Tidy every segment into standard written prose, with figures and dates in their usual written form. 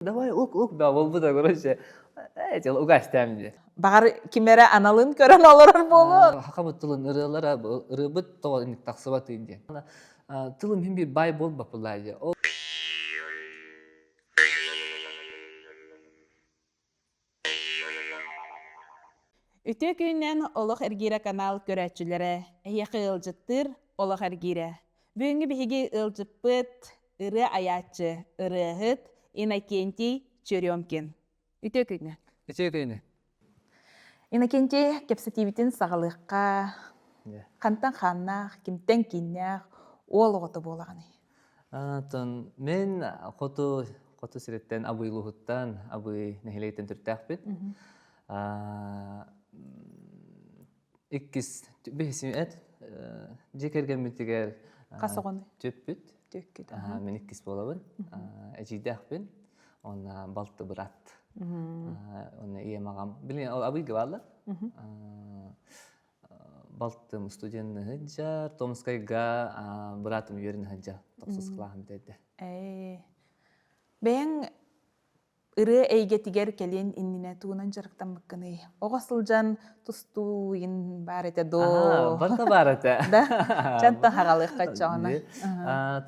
Давай ук да болбу да короче. Жыл угастамди. Бағар кимере аналын көрен олар болу. Хакабыттылын ырылар ырыбыт то иник таксыбат инде. Тылым хим бир бай болбап булайды. Үтө күйінен олық әргире канал көрәтчілері әйеқі ылжыттыр олық әргире. Бүгінгі бігі ылжыппыт ыры аятчы ырыхыт Иннокентий Черемкин. Үтө күйінен. Үтө күйінен. Иннокентий кепсетивитин сағылыққа, қантан қаннақ, кемтен киннақ, ол оғыты болағаны. Мен қоту сиреттен абыйлығыттан, абый нәхилейтен түрттәқпет. Иккис бейсім әт, жекерген мүттігер Қасығыны? төппет. Мен иккис болабын. Әжейдәқпен, оны балты бұрат. Оны ие мағам. Білген, абыйғы барлы. Балтым студентны хыджар, Томскайга бұратым үйерін хыджар. Тоқсыз қылағым деді. Бәң ыры әйгетігер келен инніне туынан жарықтан бұққыны. Оғасылжан тұстуын бар әті до. Барта бар әті. Да, жантан хағалық қатшағына.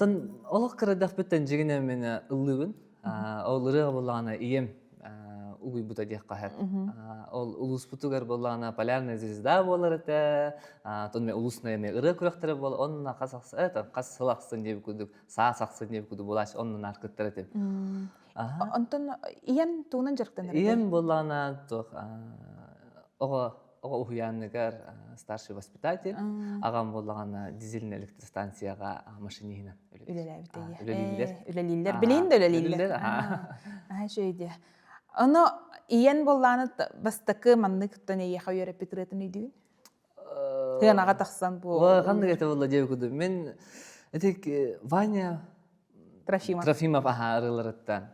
Тын олық қырыдақ бүттен жегіне мені ұллығын. Ол ырыға болағына ием угуй бута дек қахат. Ол улус бутугар болағына полярная звезда болар әті. Тон мен улусына еме ыры күректері бол. Онына қас сылақсын деп күдік, саа сақсын деп күдік болаш, онын арқыттыр әті. Онтон иен туынан жарықтан әрі? Иен болағына оға ухуянныгар старший воспитатель. Ағам болағына дизельный электростанцияға машинихінен Үлелейлер. Білейін де үлелейлер. Шөйде. Оны иен болағына бастықы манны күттен ейеқа үйері петретін үйдігін? Хыанаға тақсан бұл. Қанды кәті болла деп күді. Мен әтек Ваня Трофимов арылырыттан.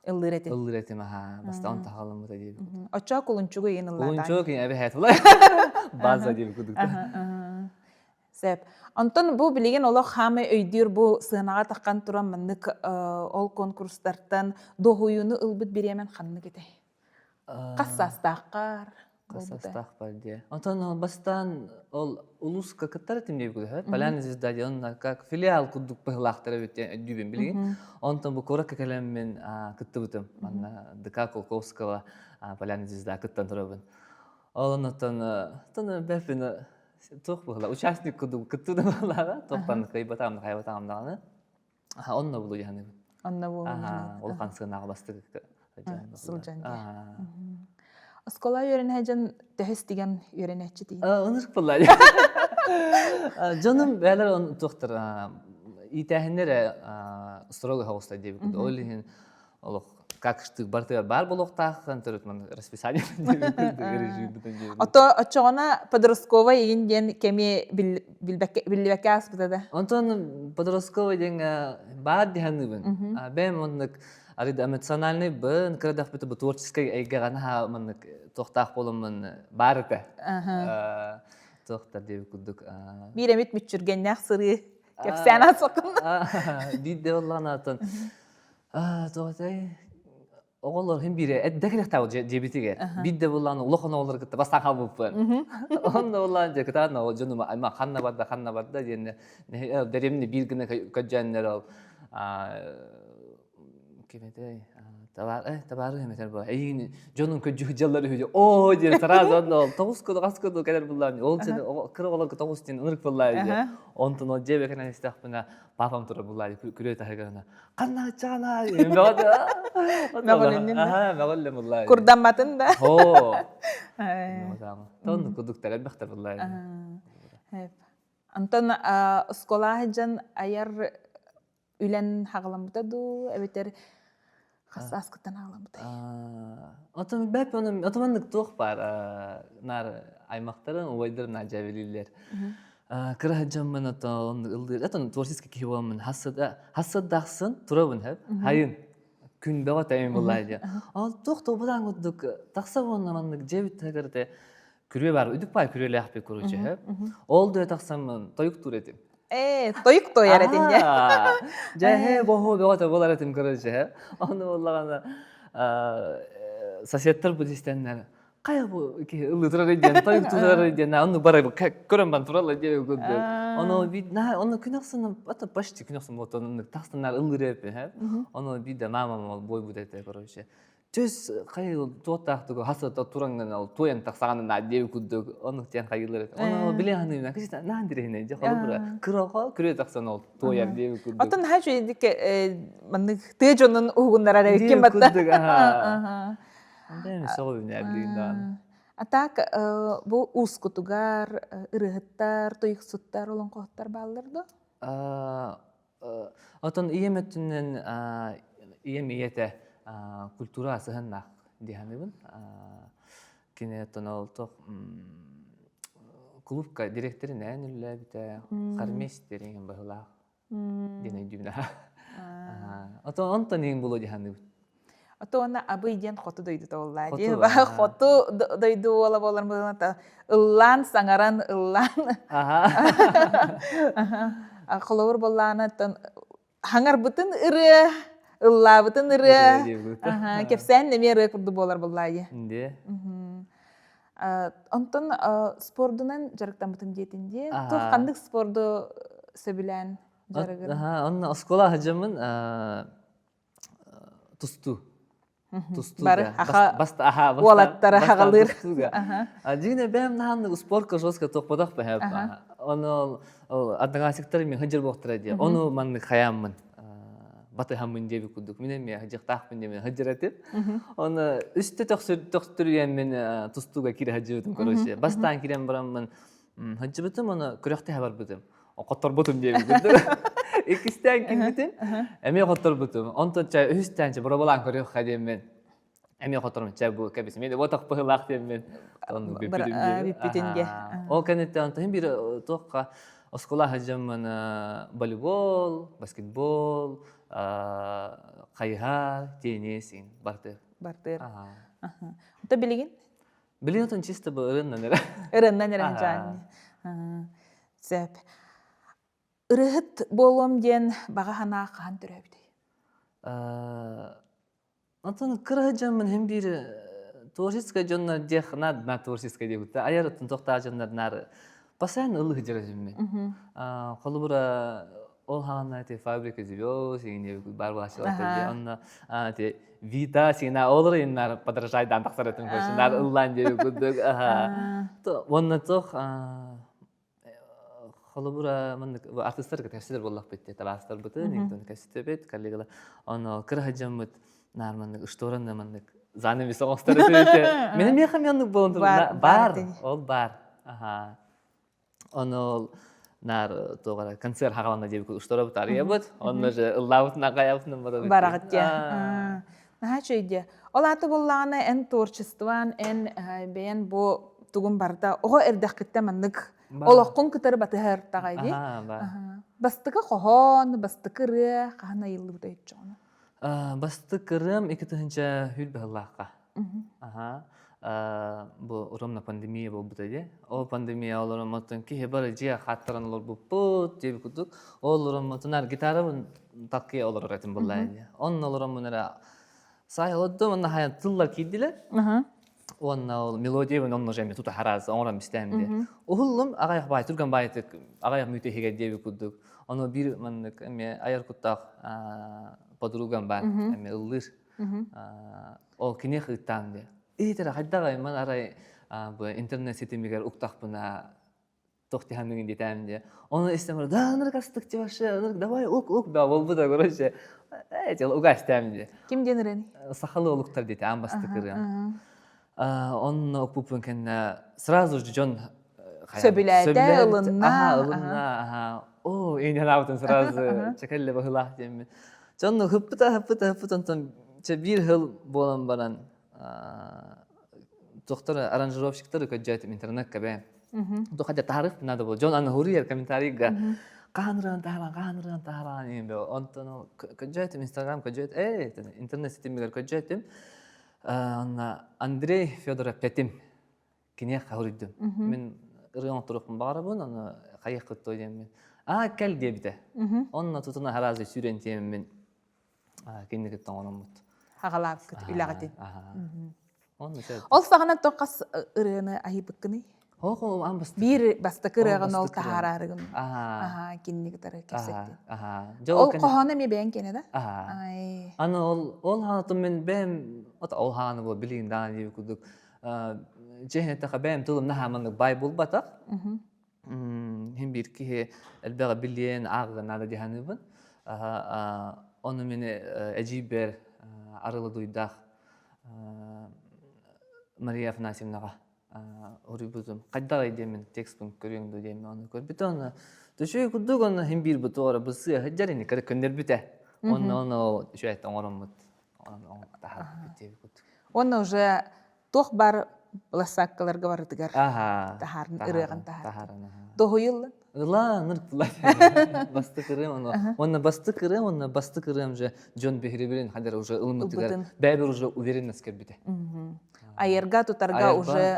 Ыллыретин. Ыллыретин, бастан тағалым бұта деп күді. Оча құлынчуғы ең ыллатан. Құлынчуғы ең әбі әті бұлай. База деп күдікті. Сәп. Онтон бұл білеген олық хамы өйдер бұл сығынаға таққан тұран мұнық ол конкурстартан доғуыны ұлбыт беремен қанны кете. Қассастаққар. Қассастақ бар де. Онтон бастан ол улус қақыттар етім деп күді. Поляны звезда де, онына как филиал күдік бұғылақтары өтен білген. Онтон бұл қорак кәкәлеммен күтті бұтым. ДК Колковского Поляны звезда күттен тұрабын. Ол онтон бәпіні тоқ бұғыла. Участник күтті да бұғылаға. Тоқтан қайбатамды қайбатамдағаны. Онына бұлу яны. Онына бұлу. Ол қансығынаға бастығы. Сылжан де. Оскола үйерін әжін төхіс деген үйерін әтші дейін? Онырық бұлай. Жоным бәлер оны тоқтыр. Итәхіндер строго хауыстай деп күді. Олығын олық какштық бар болуқтақын түрітмін расписание деп күді. Отчоғына Подросткова еген ден кеме білбәкке аспытады? Онтон Подросткова ден бар дегенді бін. Бәм онық арид эмоциональный бын, кредах бит творческий эйгана мын тохтах болымын бар эте. Тохтар деп күдік. Биремит мүтчүргеннәк сыры кепсәна соқын. Диде оллан атын. Тоғатай, оғылар хем бире, әддәкілік тау жебетіге. Бидде болланы ұлықын оғылар күтті бастан қал бұппын. Онда оллан же күтағына ол жонума айма қанна барда, дәреміне білгіні көджәнлер ол. Кемете табары хеметер бұл. Әйін жонын көджі жаллары хөйде. О, дер, сараз онда ол. Тоғыз көді, қас көді кәдер бұлларын. Ол сені кірі олар тоғыз тен ұнырық бұллары. Онтын ол жебе кәнен істіқпіна папам тұры бұллары күрі тағығына. Қанна чана! Мәғолем бұллары. Күрданматын да? О! Тоғын күдіктер әлбәқтер бұллары. Антон, ұскола жан аяр үлән хағаламыта ду, әбетер қасас күттен хағаламыта. Отомандық тоқ бар, нар аймақтарын ойдырын ажабелілер. Кыра жамын атын творческий кеуамын хасадақсын тұрабын әп, хайын күн бәға тәйін болайды. Ал тоқты бұдан күдік тақса болнамандық жебіт тәгірді күре бар, үдік бай күрелі ақпе көруші әп. Ол дөй тақсамын тойық тұр етім. Toyuk toyar etince. Жахе боху беота болар этим короче. Оны боллагана соседтер будистеннер. Кая бу ки ылдырар иден, тоюк тузар иден. Оны барай көрөм бан турала деп гүдү. Оны бит оны күнөксүн ата почти күнөксүн болот. Оны тастынар ылдырып, Оны бит да мама бой будете короче. Төс кай туотактыгы хасата туранган ал тоян таксаганына деп гүдү. Оны тен кайылыр. Оны билеаны на кичта нандирехне же холбура. Кырога күрө таксан ал тояр деп гүдү. Отон хажы дике маннык тежонун угуннара рекем батта. Anda soğuk nereden? Атак бу ускутугар, ырыгыттар, туйуксуттар олон коттар балдырды. Atan iyemetinin iyemiyete kultura sahanda dihanibun. Kine tonal tok klubka direktörü ne nülle bite karmeslerin bahla dine dübna. Atan antanin bulu dihanibun. Атона абыйден хоту дойду толлади. Ба хоту дойду ола болар мыта. Ыллан саңаран ыллан. Колор болланы хаңар бутын ыры, ылла бутын ыры. Кепсен неме ыры курду болар боллади. Инде. Онтон спордунан жарыктан бутын диетинде. Тух кандык спорду сөбүлән жарыгыр. Онна оскола хажамын тусту. Бары аха уалаттары хағалыр. Жигне бәм наханны спортка жостка тоқпадақ бәхәп. Оны аднағасықтар мен хыджыр боқтыра де. Оны манны хаяммын. Баты хаммын дебі күдік. Менен мен хыджықтақпын де мен хыджыр әтіп. Оны үсті тоқтырген мен тустуға кире хыджы өтім көрөше. Бастан кирен бараммын хыджы бұтым, оны күріқті хабар бұтым. Qotor butum diye bildim. İkisten kimdin? Emi qotor butum. Ondan çay üstten bura bulan körüyor kadem ben. Emi qotorum çay bu kabisi. Mende botak pıhlak diye ben. Onu bipitin diye. O kanette ondan bir toqqa oskola hacamın voleybol, basketbol, kayha, tenis, barter. Barter. Ota biligin? Biliyorsun çiste bu ırından nere? Irından nere canı. Zep. Ырыгыт болом ден бага хана кахан төрөбүдүй. Антон кырыжамын hem bir творческая жонна дех на творческая деп та. Аяр токта жоннар нар постоянно ылык жүрөм мен. Колубура ол хана те фабрика звёзд сине бар башылар те. Онна те Vita sina olur inler подражайдан таксаратын көшүнөр ыллан деп күдүк. То онна тох Холобура мен артисттер кәсиптер буллак битте. Таластар бутын, интон кәсиптебет, коллегалар. Аны кырхаҗамыт нарманныышторанда мен заны висоңстар битте. Менин мехам янлык болду. Бар, ол бар. Аны нар тогара концерт хагаланда деп ыштора бутар ябыт. Аны же ыллабытна каябытны бар. Барагыт я. Чөйде. Ол аты буллаганы эн творчествоан, эн бен бу тугун барда. Ого эрдәккетте менник Олоққын күтері батығыр тағайды. Бастықы қоғын, бастықы ры, қағына елі бұда етші оны? Бастықы рым, екі түхінші хүл бағылаққа. Бұл ұрымна пандемия бұл бұда. Ол пандемия оларым ұтын кейі бары жия қаттырын олар бұл бұд деп күдік. Ол ұрым ұтынар гитары бұн таққи олар ұратын бұлайды. Оның оларым бұнара сай олды, мұнна хаян тыллар кейділер. Onun melodiye ve onun jemi tuta haraz ona mistemdi. Oğlum ağayak bay Türkan baytık ağayak mütehige diye bir kuduk. Onu bir manlık emme ayar kutak podrugan var emme ılır. O kine hıtandı. İyidir hadda gayman aray bu internet sitemiger uktak buna tohtihanın ditemdi. Onu istemir da kastık çavaşı davay ok da oldu da görüşe. Evet uga istemdi. Kim denireni? Sahalı oluktar dedi ambastıkırı. Он окупен сразу же Джон Сөбіләді, ылынна. О, енен аутын сразу чакалле бағылақ деймін. Джон хыппыта онтан бір хыл болан баран доктор аранжировщиктары көджайтым интернет кәбе. Доқаджа тариф надо бол. Джон аны хурияр комментарийга қаныран тағаран ем бе. Онтан көджайтым инстаграм көджайтым, интернет сетімігер көджайтым. Андрей Федоров Пятим кинех хавриддим. Мен район турукмун барабын, аны кайык кыттойдем мен. Kel diye bite. Onunla tutuna harazi süren temin kinnikitten onumut. Haqalap kıt ülağıtın. Onu şey. Ol sağına toqas ırığını ayıbıkkını. Ho ambas. Bir bastakı ırığın ol bastık tahara ırığın. Aha. Kinniktarı kepsetti. Aha. Ol qohana mi beğen kene de? Aha. Ay. Ana ol hanatım men bem ol hanı bu bilin dan diye kuduk. Cehnette bem tulum nahamanlık Bible batak. Hem bir ki elbette bilyen ağır nada dihanıbın. Onu meni eciber arılı duydak. Maria Afanasyevnaga oribuzum. Qaddagay demin tekstun körüngdü demin onu kör. Bitona düşüy kuduk onu hem bir butora busı hajarini kara könder bite. Onu şöyle tongorumut. Onu tahar bite kuduk. Onu уже тоқ бар ласаккаларга бардыгар. Тахарын ырыгын тахар. Taharana. Доһуйыл. La nırtılay. Bastı kırım onu. Onu bastı kırım je John Behribilin hadar уже ılmıtıgar. Bäbir уже уверенность бите. Айырга тутарга уже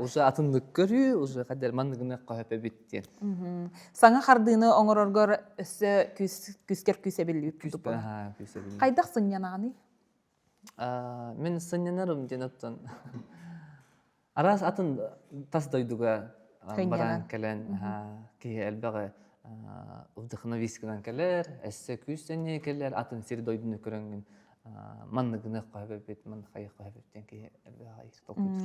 уже атынlık görüyor, уже hadar mandıgına kahpe bitti. Саңа хардыны оңороргор өссө күскер күсебилип Küspe тупа. küsebilin. Кайдак сынянаганы? Men sanyanarım denattan. Aras atın tas doyduga baran kelen ki elbette uvdıqna viskran keler, esse küsene keler atın seri doydunu körengin mandıgına kahpe bit, mandıqaya kahpe bitten ki elbette hayır tokudur.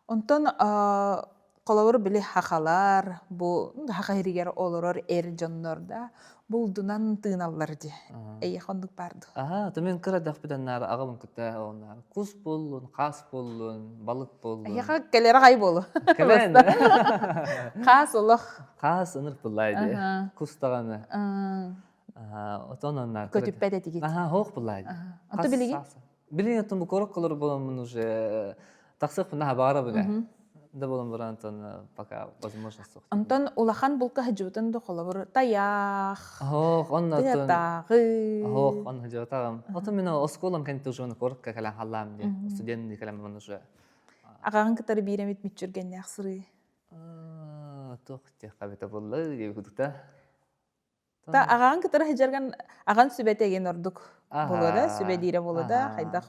Онтон колобур били хакалар, бу хака хиригер олорор эр жоннорда булдунан тыыналлар ди. Эйе хондук барды. Tamen kıra daqbidan nar ağamın kıta onlar. Kus bollun, qas bollun, balık bollun. Эйе келери кай болу. Kelen. Кас олох. Qas ınır bullaydı. Kus dağını. Otonlar. Көтүппете тигит. Hoq bullaydı. Аты билиги? Bilin atın bu korok kalır bolan уже taqsıq buna bara bile. Да болон барантан пока возможность жоқ. Онтон улахан булка хажуутан да колобур таях. Оннатын. Тагы. Он хажуутагам. Отон мен осколам кент уже оны корокка калан халлам ди. Студентный калан мен уже. Агаган кытары биремит митчүрген яхсыры. Тох те кабета боллы деп кудукта. Та агаган кытары хажарган аган сүбетеген ордук. Болода, сүбедире болода, хайдак.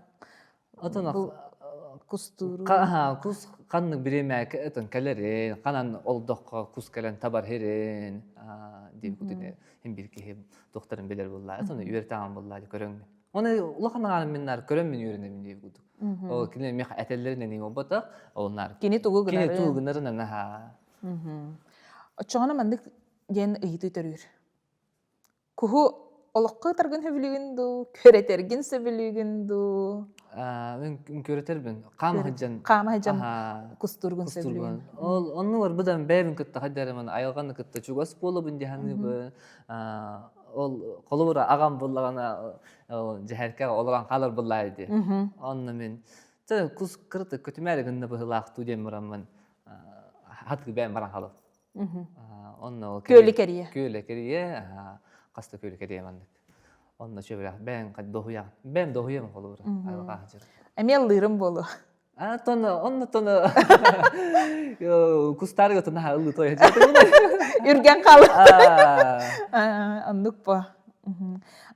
Отон Кустуру. Kus kanlık biremek etin kalerin, kanan oldukka kus kalen tabar herin, diye kudine hem bir ki hem doktorun bilir bullahi, sonra üretağın bullahi körün. Onu ulaqan ağanın minnar körün min ürenemin diye kuduk. O kine meh etellerine ne obatak, onlar. Kini tuğu gınarı. Kine tuğu gınarı naha. Çoğuna mandık yen ıyıtı törür. Kuhu olaqqa targın hebilügündü, köretergin sebilügündü. Ben köreterbin. Qam hajjan. Qam hajjan kusturgun sebilügün. Onu var budan bäbin kıtta hajjarman ayalgan kıtta çugas bolu bindi hanı bu. Ol kolubura agam bullagana jaherka olagan qalar bullaydı. Onu men ta kus kırtı kötümerginde bu hilaq tudem muramman. Hatqı bäm baran qalıb. Onu Köylekeriye. Köylekeriye qasta köylekeriye mandık. Onda şöyle ben kad dohuya. Ben dohuya mı olur? Ayva hacır. Emel lırım bolu. Tonu. Yo kustarga tonu ha ulu toya. Ürgen kal. Anduk pa.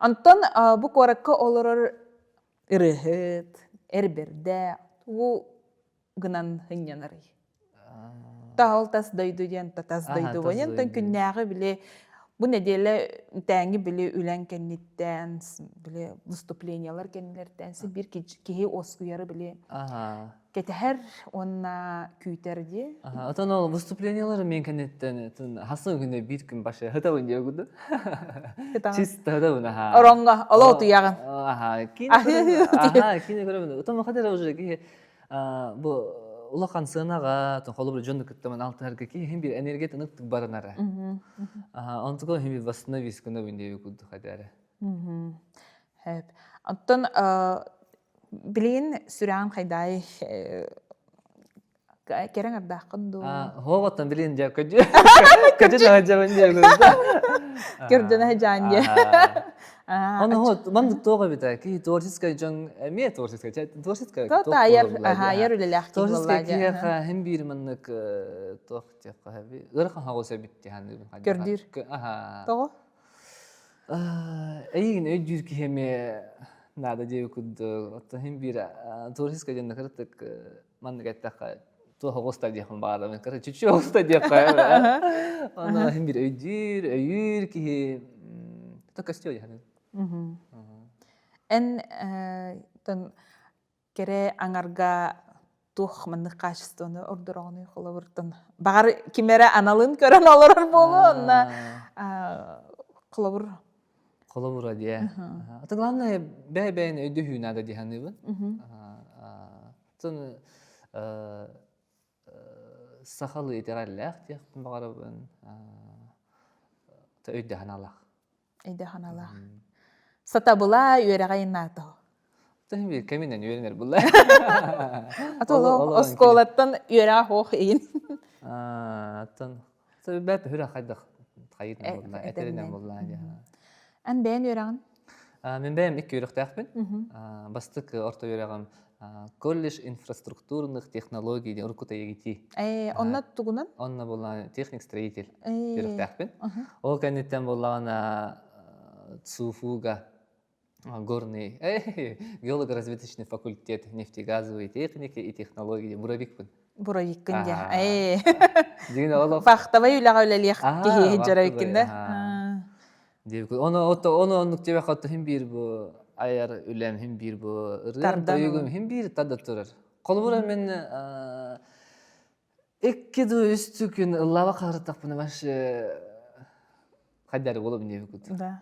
Anton bu korakka olurur ırıhıt, erberde, bu gınan hınyanarı. Tahol tas daydı diyen, tas daydı diyen, tan künnäği bile bu nedenle tängi bile ülen kennitten, bile vыступлениялар kennilerdense bir kihi oskuyarı bile. Keteher ona küyterdi. Atan o vыступлениялары мен kennetten hasıl günde bir gün başa hıtavın diye gudu. Çist hıtavın ha. Oronga, ala otu yağın. Kine göremedi. Utan kadar olacak ki bu ulaqan sığınağa, kolubur jönlük kıttaman altı herke ki hem bir enerji tanıktık barınara. Ontuko hem bir basına viskuna bindiği kudu kadar. Hep. Ondan bileyin süren hayday Керен ардақын ду. Хоғаттан білейін жа көджі. Көджі нағаджабын жа Көрдіні жәнде. Оны ход, мандық тоға біта, ки творческая жон, ме творческая, творческая То тайыр үлеләқ ки творческая болла. кияқа хем бір мандық тоқ тияқа хәбі, ғырқан хағоса бітті хәнді. Көрдір. Тоғы? Әйін өйдір ки хеме нада жеу күдді, отта хем бір творческая жонда қырттық мандық әттіқа то хағоста дейқін бағарда, мен қырты чүчі хағоста дейққа. Оны хем бір өйдір ки то костюм хәнді. Эн кере аңарға тух мандық качествоны ордырағыны қолабыртын. Бағар кемері аналын көрін олырыр болу, онна қолабыр. Қолабыр адия. Ата главное бәй-бәйін өйді хүйін ада дейханы бұн. Тон сақалы етерәлләқ дейхпін бағара бұн. Өйді ханалақ. Өйді ханалақ. Сата була үйерағайын нағды. Тахим bir keminden öğrenir bunlar. Atolo oskolattan үйераға хоқ eyін. Аттан. Tabii ben hüra kaydık. Kayıtın bunlar. Eterinden bunlar. Ən bəyən үйерағын? Ben benim iki yürek takbin. Bastık orta yüreğim. Колледж инфраструктурных технологий Уркута егити. Онна тугунан? Онна булан техник строитель. Yürek takbin. O kendinden bulan ЦУФУга. Горный, геолого-разведочный факультет нефтегазовой техники и технологии. Буравикпын. Буравикпын, да. Фақтавай үліға өлелек кейі жарайкында. Оны тебе қатты хем бір бұ, айар үлем хем бір бұ, ұрын тойығым хем бір тады тұрыр. Қолбыра мен еккеду үсті күн ұллава қағырттақ бұны башы қайдары олы біне бүкіді.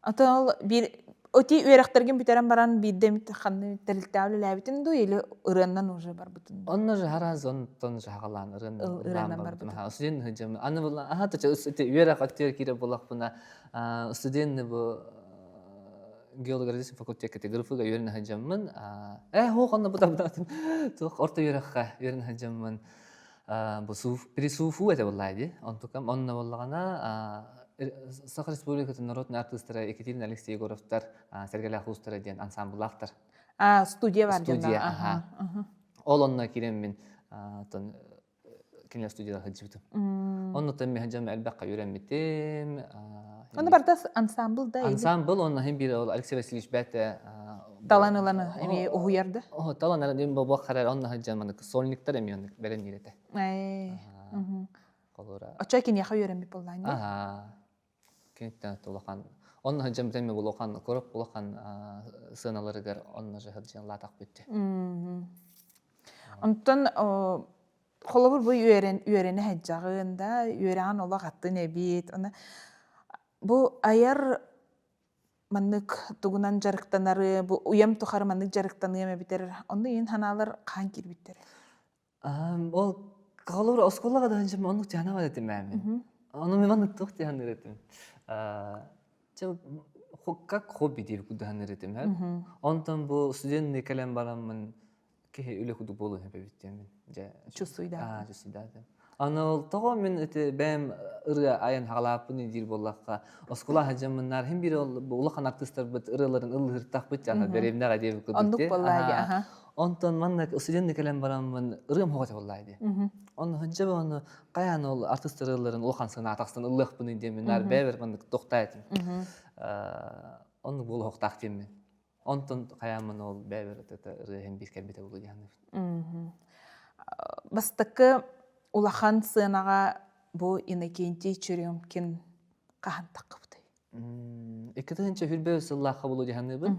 Атал бір Оти үйеректерген бітерен баран биддем қанды тәліктәулі ләбітін ду, елі ұрыннан уже бар бұтын. Онны же хараз, онтон же хағалан ұрыннан бар бұтын. Студент хыджам. Аны бұлан, тача үйерек актер кире болақ бұна студентні бұ геолог-разведочный факультет категорифыға үйерін хыджамын. Хоқ, онны бұта-бұтатын. Орта үйерекқа үйерін хыджамын. Пересуфу әті болайды. Онны болағана Саха Республикатын народный артисттары Екатерина Алексей Егоровтар, Сергей Ляхустары ден ансамблақтар. Студия бар ден. Студия, Ол онна керем мен кенелер студияда хыджыбытым. Онна тәм мен хыджам әлбәққа үйренметем. Оны барда ансамбл да еді? Ансамбл, онна хем бір Алексей Васильевич бәті. Талан ұланы әме ұғуярды? Талан әрін бұл қарар онна хыджам сольниктар әме оны бәрін ереті. Очай кен яқа үйренмеп болдайын? Кенеттен толақан. Онна хыджам тәме болақан, көріп болақан сыналарығар онна жа хыджан латақ бөтті. Онтан қолабыр бұл үйрені хыджағында, үйрен ола қаттын әбет. Бұл айар маннык тугунан жарықтанары, бұл уям тұқары маннык жарықтаны еме бітер. Онда ең ханалар қан кел біттер? Ол қолабыр осколаға да хыджам онық жана бар етім әмін. Оны мен маннык тұқ дейін өретім. Как хобби deyip kudahan eredim hep. Ondan bu stüdyenle kalem baramın ki öyle kudu bolu hep bittim. Çusuyda. Çusuyda. Ana tağı men ete benim ırga ayın halapını dir bollakka. Oskola hacamınlar hem bir ulaqan artistler bit ırgaların ılhırtaq bit jana beremne deyip kudu. Onduk vallahi aha. Ondan mannak stüdyenle kalem baramın ırgam hoğat vallahi. Onu hıncaba onu qayan ol artist ırgaların ulaqan sana ataqstan ılıq bunu demenler beber mannak toqtaydım. Onu bol hoqtaq demen. Ondan qayamın ol beber ırga hem bir kelbete bolu jana. Bastakı улахан сынаға бұл инекенте чүрімкен қахан таққыпты? Екітінші хүрбеу сыллаққа болу дегенді бұл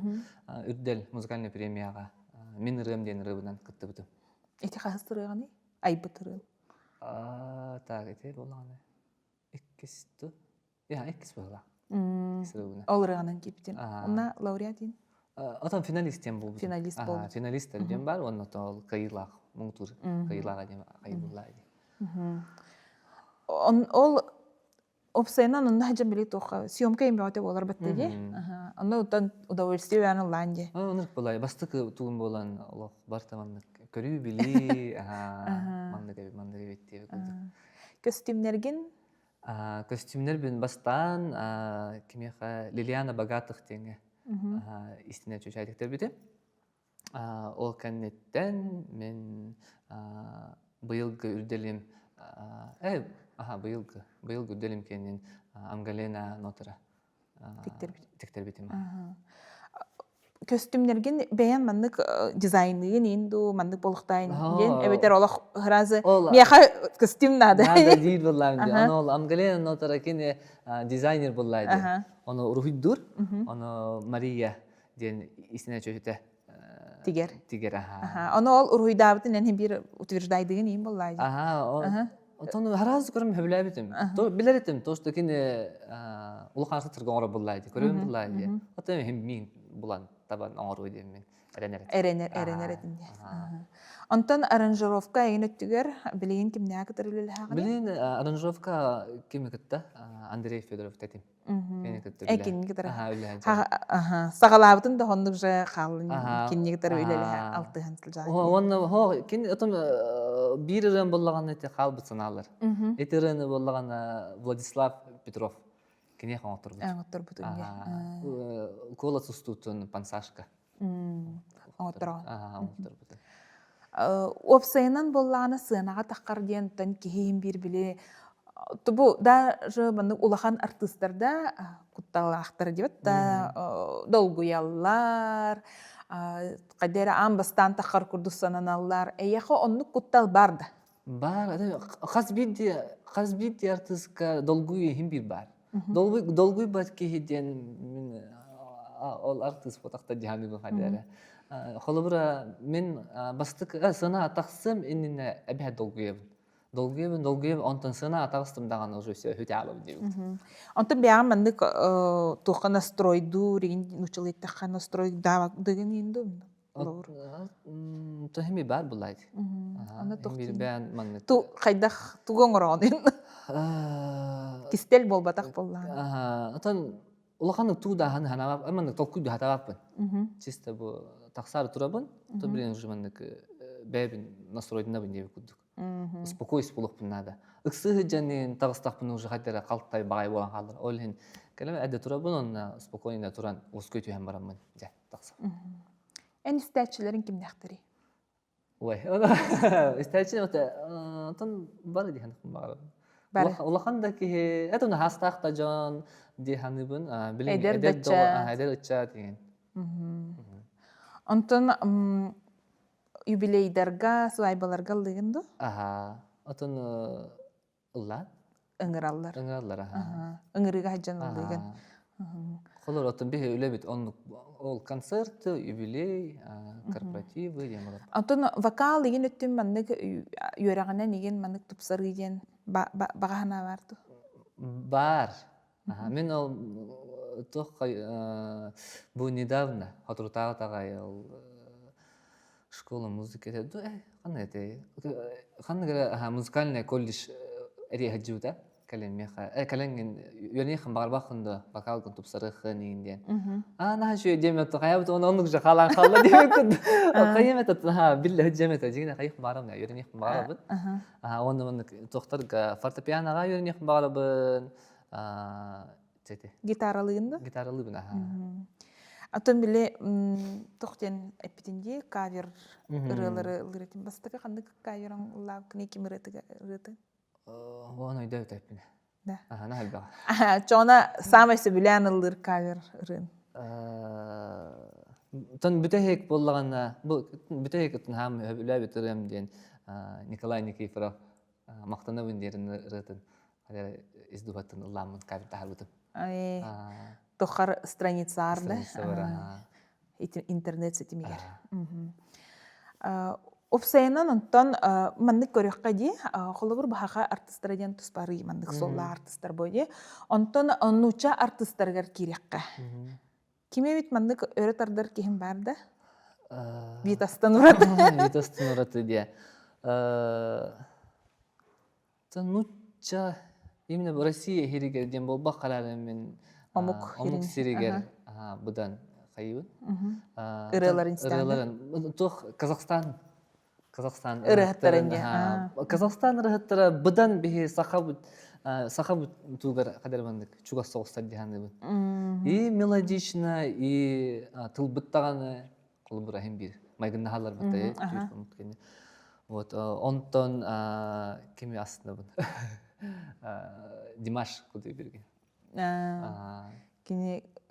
үрдел музыкальный премияға мен ұрғымден ұрғынан күтті бұтым. Эти қағыз ұрғаны? Айбыт ұрғын? Так, еті болғаны. Еккісті? Еккіс болға. Ол ұрғанын кептен. Онна лауреат дейін? Одан финалистен бұл. Финалист болды. Финалист әлден бар, онна ол қайылақ, мұңтұр қайылаға қайылылай. Ол Опсайнан онна хаджан били тоха съемка им баате болар баттеги. Онна утан удовольствие ван ланже. Онук булай бастык тугун болан Аллах бар таманны көрүү били мандыга беттеби кылдык. Костюмнерген Костюмнер бин бастан кимеха Лилиана Богатых теңе истине чөчәйтектер бите. Ол кәннеттен мен быйылгы үрделим быйылгы үрделим кенин Амгалена Нотера тектер битим. Костюмнерген бәян маннык дизайнын инду маннык болуктайын ген эбетер олох хразы мияха костюм надо. Надо дир буллайын. Аны ол Амгалена Нотера кене дизайнер буллайды. Оны Рухиддур, оны Мария ден истине чөчөтө Тигер. Оны ол уруйдабытын энхи бир утверждайдыгын ин боллайды. Тону хараз көрөм хөбләбитим. Билеритим, то что кине улухансы тыргоңра буллайды, көрөм буллайды. Ата мен мин булан табан оңор өйдем мен. Эренер этинде. Онтон аранжировка эгенөттүгөр билеген кимнега кытырылыл хагы? Билеген аранжировка ким кытта? Андрей Федоров тетим. Экин кытыр. Сагалабытын да хондук же халын кинни кытыр үйлеле алты хантылжа. Онно кин отон бирирен боллаган эте халбы саналар. Этерен боллаган Владислав Петров. Кине хаңтыр бут. Хаңтыр бут үнде. Кола сустутун пансашка. Хаңтыр. Хаңтыр бут. Опсайнан болланы сынага таккар дентен кийин бир биле тубу даже мында улахан артистларда кутталактар дебет да долгуяллар кадера амбастан таккар курдусаналар эяхо онну куттал барда. Бар, хазбит артистка долгуй хим бир бар. Долгуй бат кийден ол артист фотокта жаны хадера. Холобра мен бастык сына атаксым инне абия долгуев онтон сына атаксым даган уже все хөтө алып деп. Онтон бяга мындык тока настройду реген нучылык такка настрой деген инду. То хеми бар булайт. Аны бир бән манны. Ту кайдах тугоңрон. Кистел болбатак боллан. Атан улаханы туда хана аманы толкуйду хатабаппын. Чисто бу таксар турабын, то билен жумандык бәбин настройдына бин деп кудук. Спокойствие булукпын нада. Ыксы жанын тагыстакпын уже хатера калттай багай болган калдыр. Олин келем әдә турабын, онна спокойно туран оскөтү һәм барамын. Жа, такса. En isterçilerin kimdekleri? Ой, isterçilerin atan бар ди ханыкын бар. Улахан ки этуна хастакта жан ди ханыбын билен эдер дача деген. Онтон юбилейдерга, свайбаларга лыгынды? Атын ылла. Ыңыраллар. Ыңырыга хаджан лыгын. Холор атын бе үлебит ол концерт, юбилей, корпоративы демалар. Антон вокал деген өттүм мандык юрагана неген мандык тупсар деген багана барды. Бар. Мен ол тох бу недавно Хатуртага тагай школа музыки деду. Кандай эте? Кандай музыкальный колледж эре хаджута. Каленген юрнехин барбахында вокал тупсарыхын инден. Ана шу демет каябыт онук же калан калды демек. Каемет билле хаджемет жигине кайык барам юрнехин барабыт. Оны тохторга фортепианога юрнехин барабын. Гитаралыгында? Гитаралыгын. Атын биле тохтен эпитинде кавер ырылары лырытын бастыка кандай каверың лав кнеки мырытыга рыты. Оны өйдәп тәппине. Да. Нахал бага. Чона самайсы билен ылыр кавер рын. Тон бүтәһек буллаганда, бу бүтәһек һәм үләб итерем дигән Николай Никифоров мактана биндерин рытын. Хәле издубатын ламын кавер тахалбытын. Тохар страницаларда. Интернет сетимигер. Опсайнан онтон мандык көрөккө ди холобур баха артисттерден туспары мандык солла артисттер бойы онтон оннуча артисттергер кирекке киме бит мандык өрөтардар ким барда бит астан урат ди тануча именно в России хиригер дем болбак халалым мен Омук омук хирин. сиригер будан кайыбын. Ырыларын станда? Ырыларын. Тох Казахстан Ырыхаттарын ырыхаттарын. де. Казахстан ырыхаттары будан бихи сахабут тугар кадермандык чугас соғыстар диханы. И мелодично, и тылбыттағаны қолы бұрахим бір. Майгынна халар бұттай, түйіркін мұткені. Вот, онтон кеме астында бұн. Димаш құдай берген.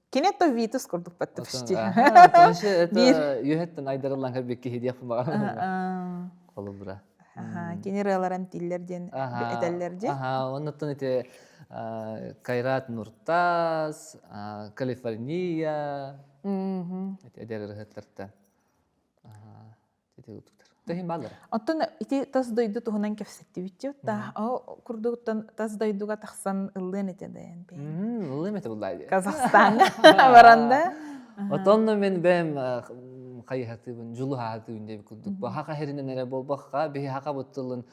Кенетто витус курдук батты почти. Тонышы, это юхеттен айдарылан кәбекке хедияқ бұмаған. Қолы бұра. Кенераларан тиллерден, этеллерде. Оннан эти Кайрат Нуртас, Калифорния. Эти әдер рыхаттарта. Тахим балар. Оттон ити тас дойду туһунан кепсетти битти. Та курдуктан тас дойдуга тахсан ыллын этеден. Ыллын эте буллайды. Казахстан баранда. Отонно мен бем кайхатыбын, жулу хатыбын деп курдук. Бу хака херинен эре болбакка, бехи хака буттылын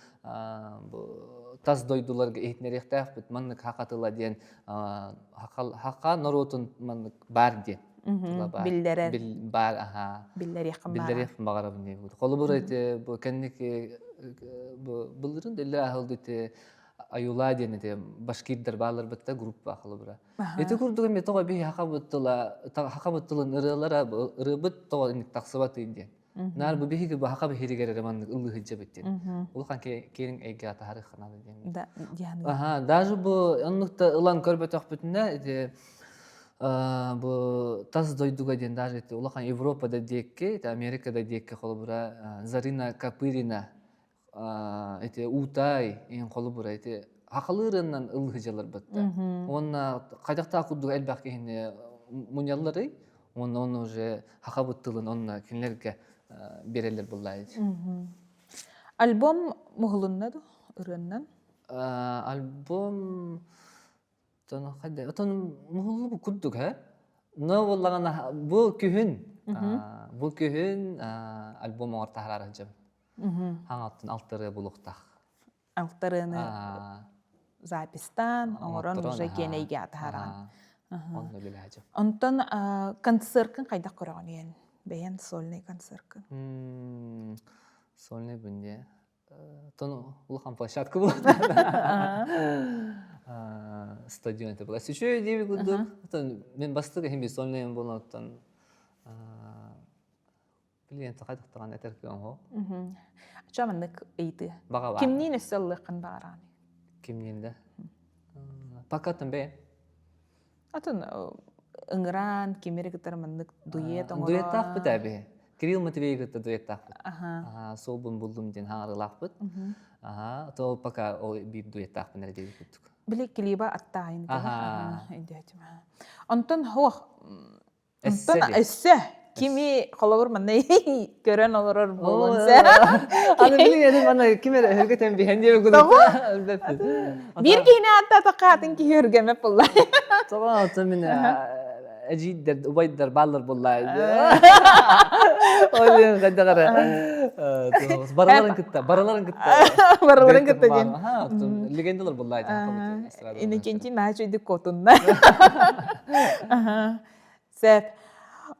тас дойдуларга эйтнерехтаф бит маннык хакатыла ден хака норотун маннык бар де. Биллерер. Бар, Биллер якын бар. Биллер якын багарабын деп курдук. Колу бур эте бу кенники булырын делер ахылды эте аюла ден эте башкирдер балар битте группа ахылы бура. Эте курдук эме тога бехи хака буттылын ырылара ырыбыт тога иник таксыбат инде. Нар бу бихиги бу хака бихиригер реманнык ыллы хыджа биттен. Улхан керин эйге атахары ханады дем. Да, яны. Даже бу оннукта ылан көрбөтөк бүтүнө бу таз дойдуга ден даже улахан Европада декке, Америкада декке колу бура Зарина Капырина Утай эн колу бура хакалырынан ыллы хыджалар бытта. Онна кайдакта кудуга элбак кехине муняллары, оны уже хака буттылын онна кинлерге берелер буллайды. Альбом мугулуннаду ырыннан? Альбом Отон мугулу бу курдук, но боллагана бу күһүн альбом ортахарар жам. Хаңаттын алтыры булуктах. Алтырыны запистан, оңорон уже кенейге атахаран. Онно биле жам. Онтон концерткын кайда көрөгөн ен? Бейен сольный концерткын. Сольный бунде. Тон улхан площадка была. Стадион это была. Еще и году. Мен бастыга химби сольный был тон. Билен тагыт таган этеркен го. Чаманнык эйти. Багава. Кимнин эсселлекин бараны? Кимнинде? Пакатын бе. Атын ыңыран кимеригитер маннык дуэт оңора. Дуэттак бит әбе. Кирилл Матвеевгата дуэттак бит. Солбун булдум ден хаңарылак бит. То пока ол бир дуэттак бит нерде бит. Биле клиба аттайын. Индетима. Онтон хох. Онтон эссе. Кими колобур маннай көрөн олорор болонса. Аны билген мана кимер хөргөтөн бихендеп кудуп. Бир кине атта такатын ки хөргөмө буллай. Тога ата мен اجيد ويدر بالر بالله اولين قدغره برلارن كنت جن اللي جندلر بالله ان كنتي ما جيد كوتنا سب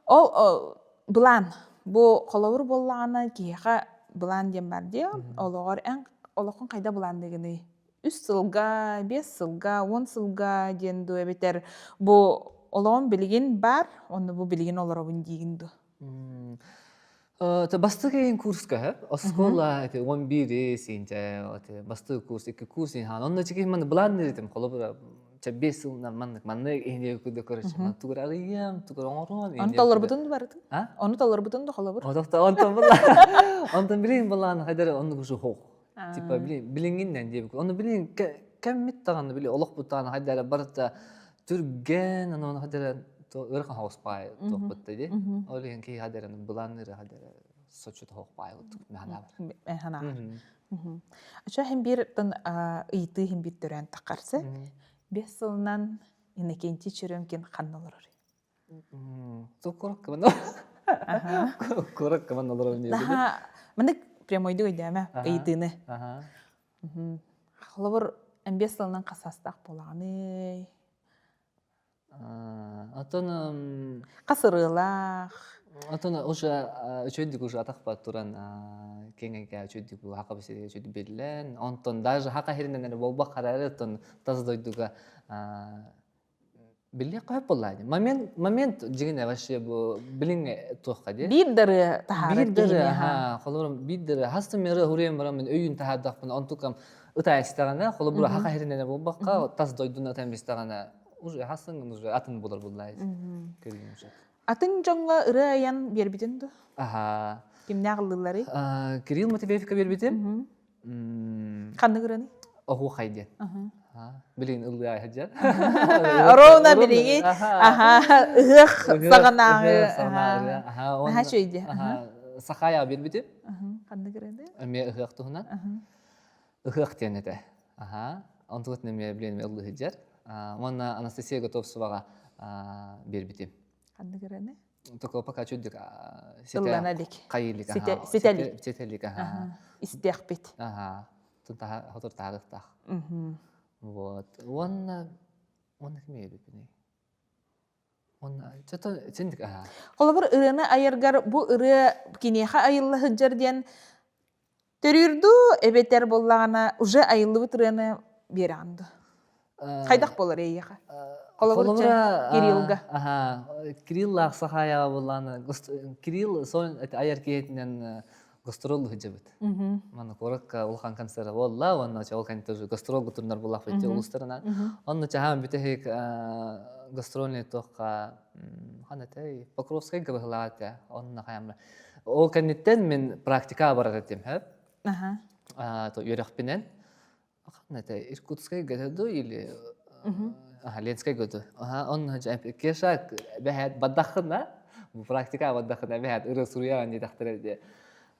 ол булан бу колобур боллана киха булан дем бар ди олор эн олокун кайда булан дегени 3 сылга 5 сылга 10 сылга ден дуэбетер бу Олон билген бар, оны бу билген олоробун дигинду. Та бастыгын курска, оскола эти 11 синче, эти бастыгы курс, 2 курсын хан. Онда чеки мен блан дедим, колобура 5 жылдан манны эне күдө көрөчү. Мен тугуралыйым, тугураңорон. Оны талар бутун барды? Оны талар бутун да колобур. Одокта онтон була. Онтон билин булан хайдар онду кушу хок. Типа билингинден деп. Оны билин кеммит таганы били олок бутан хайдар барта Түрген, аны хадара өркөн хауспай топпутты. Олеген ки хадара буланыр хадара сочут хауспай механа бар. Механа. Ача хем бир тан ыйты хем бит төрөн такарсы. 5 жылдан инекенти чөрөмкен канналар. Токорок кеман. Корок кеман алар не. Да, меник прямой дойдама ыйтыны. Халбыр эмбес сылынан қасастақ болағаны. Атон Қасырылақ. уже өчөйдүк уже атакпа туран кеңеге өчөйдүк хака бесеге өчөйдүк беллен. Онтон даже хака херинен болбак карары тон таздойдуга Билли кайып боллайды. Момент жигине вообще бу билиң тохка де. Биддары тахарат Биддары, холорум биддары хастым мере хурем барам мен өйүн тахадакпын. Онтукам ытай истагана, холобура хака херинене болбакка таз дойдуна тем истагана. Уже хастың уже атын болар боллайды. Көргөнчө. Атын жоңга ыры аян бербитин ду. Кимне агылдылары? Кирилл Матвеевка бербитим. Канды кыраны? Оху хайден. Билин ылды айхаджа. Ровна билиги. Ыгых саганагы. Наха шөйде. Сахая бербитим. Канды кыраны? Ме ыгых тухунан. Ыгых тенете. Онтугут неме билин ылды хаджар. Мона Анастасия Готовцовага бербитим. Канды кыраны? Только пока чудик Ылланалик. Кайылик. Сетелик. Сетелик. Истехбит. Тунта хотор тагыктах. Вот. Он кеме бипини. Он что-то цендик. Колобур ырыны айыргар бу ыры кинеха айыллы хыджар диен төрүрдү эбетер боллагана уже айыллы бут ырыны беранды. Кайдак болор эйеха. Колобур Кириллга. Кирилл Сахая болланы. Кирилл сон айыр кетинен гастрол хыжыбыт. Мана коракка улхан концерт болла, онна чал кан тоже гастрол гутурнар боллах бете улустарынан. Онна чахам битехик гастрольный тоққа ханатай Покровская габахлата онна хаямла. Ол каниттен мен практика баратым хеп. То юрахпинен. Ханатай Иркутская гададу или Ленская гададу. Онна жап кеша бахат бадахна. Практика бадахна бахат урсурия ани дахтарде.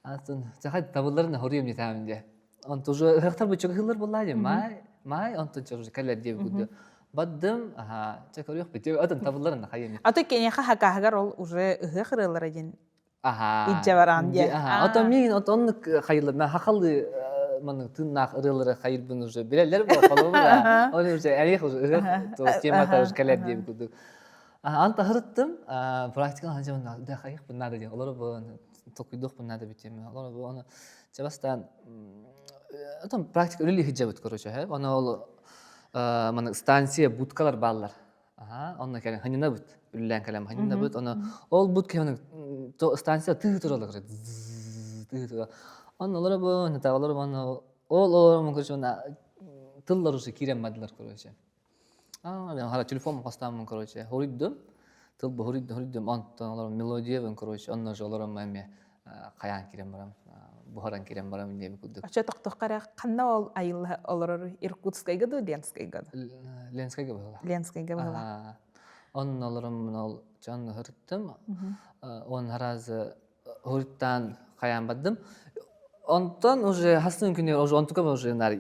Атын захад табылларына хорыйым не таминде. Он тоже хактар бычык хыллар боллайды. Май он тоже калла деп гуду. Баддым, чакырык бите. Атын табылларына хайым. Аты кенеха хакагар ол уже хырылар эден. Иджаваран де. Ата мен он хайылы. Мен хакалды мен тыннак ырылары хайырбын уже. Билелер бу калыбы. Он уже алих уже то темата уже калла деп гуду. Анта хырыттым. Практиканы ханжамда да хайык бу нада де. Олар бу Токуйдук бу нада битем. Олар бу аны чабастан атам практика үлли хиджабыт короче, ха. Аны ол мана станция будкалар баллар. Онна келен ханина бут. Үллән калам ханина бут. Аны ол будка аны станция тыгытыралар. Тыгытыра. Аны олар бу ната олар аны олар мөн короче ана тыллар уже кирем мадылар короче. Мен хара телефон кастам короче. Хориддым. Тыл хориддым. Антан олар мелодия короче. Онна жоларым мәме каян кирем барам. Бухаран кирем барам деп кудук. Ача токтокара канна ол айылы олар Иркутскайга ду Ленскайга ду. Ленскайга бала. Ленскайга бала. Он оларым ол жан хырттым. Он харазы хырттан каян баддым. Онтон уже хастын күнү уже онтука уже нар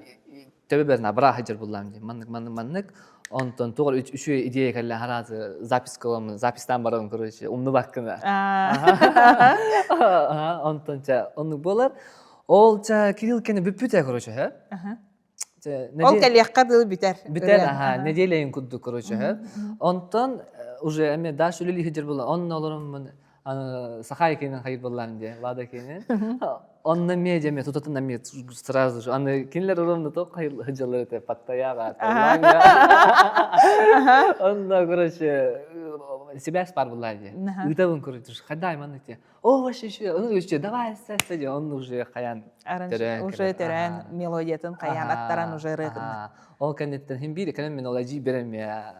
төбөберна бара хажыр булам деп. Маннык Онтон тугар үчү идея келе харазы запись кылам, запистан барам короче, умны баккына. Онтон ча онны болар. Ол ча Кирилл кене бүпүтэ короче, ха? Ол келекка дыл битер. Битер, неделейин кудду короче, ха? Онтон уже эме даш үлүлү хижер болар. Онны олорум аны Сахай кенен хайыр болам де, Лада кенен. Онна медиаме тутатына мед сразу же. Аны кинлер ровно то хыжалар эте паттаяга. Онна короче себя спар болайды. Ыдабын короче, хадай манете. О, вообще что? Он уже давай сессия, он уже хаян. Уже терен мелодиятын хаян аттаран уже рыгын. Ол кенеттен химбири кенен мен оладжи берем я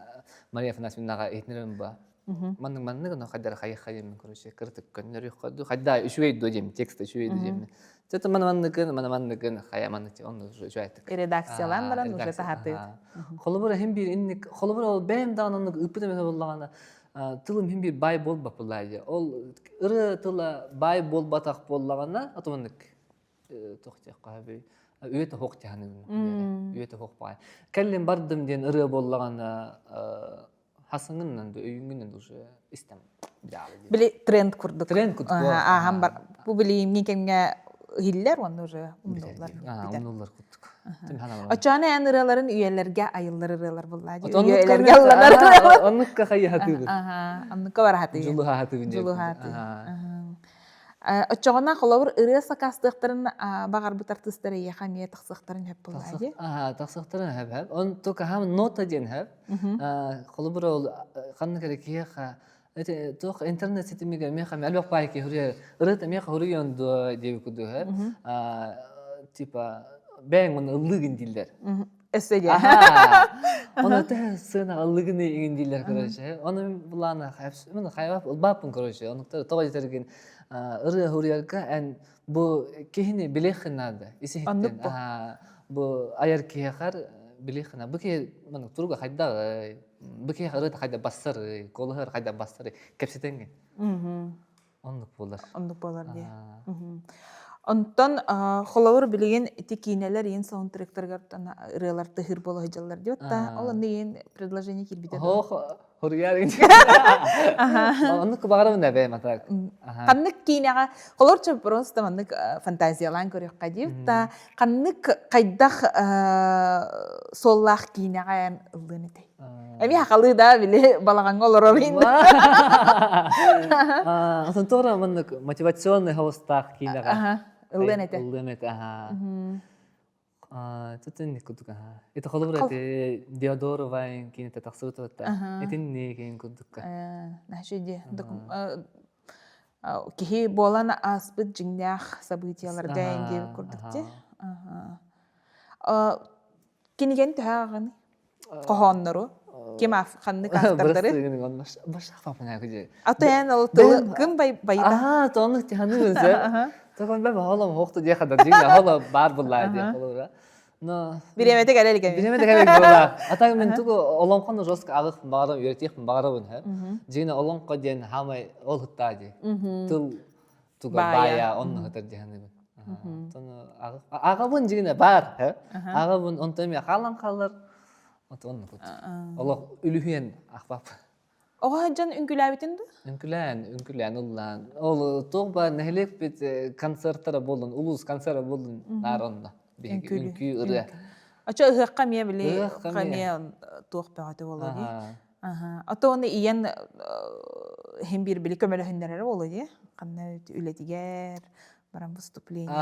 Мария Афанасьевнага этнерем ба. Манны гана хадар хайым короче кыртык көннөр юкаду. Хадда үшөй додем текст үшөй додем. Тета манны ген хаяманы он уже жайтык. Редакциялан баран уже тахаты. Холобура химбир инник холобура ол бем дананы ыпыдым боллагана тылым химбир бай болбап булайды. Ол ыры тыла бай болбатак боллагана атымынык токтек кабы. Өйөтө хоктяны. Өйөтө хокпай. Келлем бардым ден ыры боллагана Хасыңынан да өйүңүнөн уже истем. Били тренд курдук. Тренд курдук. Бу били эмне кемге hiller onu уже umdollar. Umdollar kuttuk. Açana en ıraların üyelerge ayıllar ıralar bulladı. Üyelerge ayıllar. Onlukka hayy hatı. Aha, anlıkka var hatı. Julu hatı. Julu hatı. Açana xolawur ırıya sakastıqtарын bağar bu tartыстары яхамия тахсыqtарын hep bulladı. Тахсыqtарын hep. On toka ham nota diyen hep. Xolubur ol qanna gerek yaqa. Toq internet sitemiga meqa alwaq bayki huriya. Irıta meqa huriyon do diye kudu hep. Tipa ben onu ıllıgın diller. Esege. Onu da sığına ıllıgın egin diller koruşu. Onu bulana hepsi. Bunu hayvap ılbapın koruşu. Onu da toğa jetergin ırı huriyalka en bu kihini bilekhinada. İsi hitten. Bu ayar kihakar bilekhinada. Bu ki mana turuga hayda. Bu ki ırıta hayda bassar. Kolahır hayda bassar. Kepsitengin. Onluk bular. Onluk bular diye. Ondan xolawur bilген текинелер ен саундтректерге ырылар тыгыр боло хыжаллар дип та. Ол ен предложение кирбите. Хурьярин. Оннук багарым да бе матак. Каннык кинага холорча просто маннык фантазиялан көрөк кадип та. Каннык кайдах соллах кинага ылдыныты. Эми хакалы да биле балаганга олоролин. Асан тора маннык мотивационный хавстах кинага. Ылдыныты. Ылдыныты. Tutun kuduk. Itu kalau berarti Diodoro vain kini tetap suatu tak. Itu ni kini kuduk. Nah jadi, kihi bolan aspet jingnya sabutiyalar gayen gibi kurduk je. Kini kan tuh kan? Kohonoro. Kima kanne kastarları? Baş apa punya kerja? Atau yang lalu kan bayi. Tuh tihanı benzer. Tuh ben halam hoqtu dia kadar jingnya halam bar bulla dia kalau No. Bilemete gelelik emi. Bilemete gelelik bola. Ata men tugu olonqon josk agıq bağırım öğretiyik bağırım ha. Jina olonqo diyen hamay ol hıttaji. Tul tuga baya onu hıtar diyen. Tonu agabun jina bar ha. Agabun ontami qalan qalır. Onu kut. Allah ülühyen ahbap. Oha can ünkülabitin de? Ünkülen ulan. Ol tuğba nehlek bit konsertara bolun, ulus konsera bolun narında. Ünkü ırı. Açı ıhıqqa miye bile ıhıqqa miye tuğ bağıtı olur diye. Ata onu iyen hem bir bile kömele hünderleri olur diye. Kanna ületiger, baran vыступление.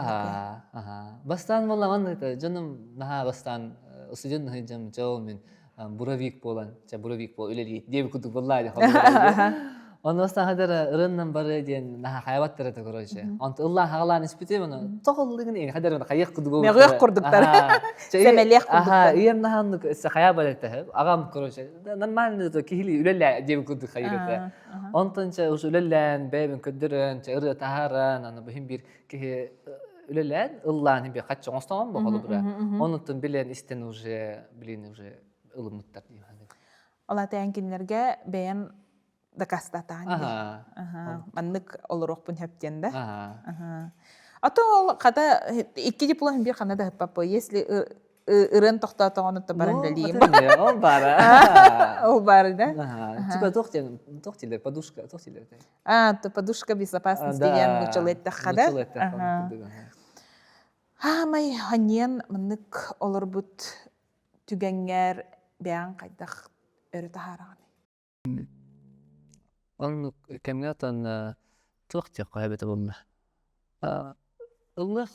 Bastan valla anlaydı. Canım naha bastan usucun hıcam çoğumin buravik bolan. Buravik bol üleli diye bir kutuk vallahi. Ondan sonra hadara ırından barı diyen naha hayvatları da koruyucu. Ant Allah hağlan ispiti bana. Toğulluğun iyi. Hadara kayak kudugu. Meğuyak kurduklar. Semeliyek kurduklar. İyem naha anlık hayal balette. Ağam koruyucu. Normal da kihili üleli diye bir kuduk hayırete. Ondan sonra us ülelen, bebin küdürün, ırı taharan. Ana bihim bir kihi ülelen. Allah'ın bir kaçı onstamam bu halı bura. Ondan bilen isten uje, bilin uje ılımlıklar diye. Allah teyankinlerge beğen da kastatan. Manlık olarak pun hepten de. Atau kata iki diplom bir kana da hep apa. Если ırın toxtata onu da baran daliyim. O bara. O bara da. Типа тохтилер, подушка, тохтилер. То подушка безопасности diyen uçalet taxada. May hanyen manlık olur but tügenger beyan kaydak örüte harağını. Onu kemiyatan tuğti kahbete bulma. Allah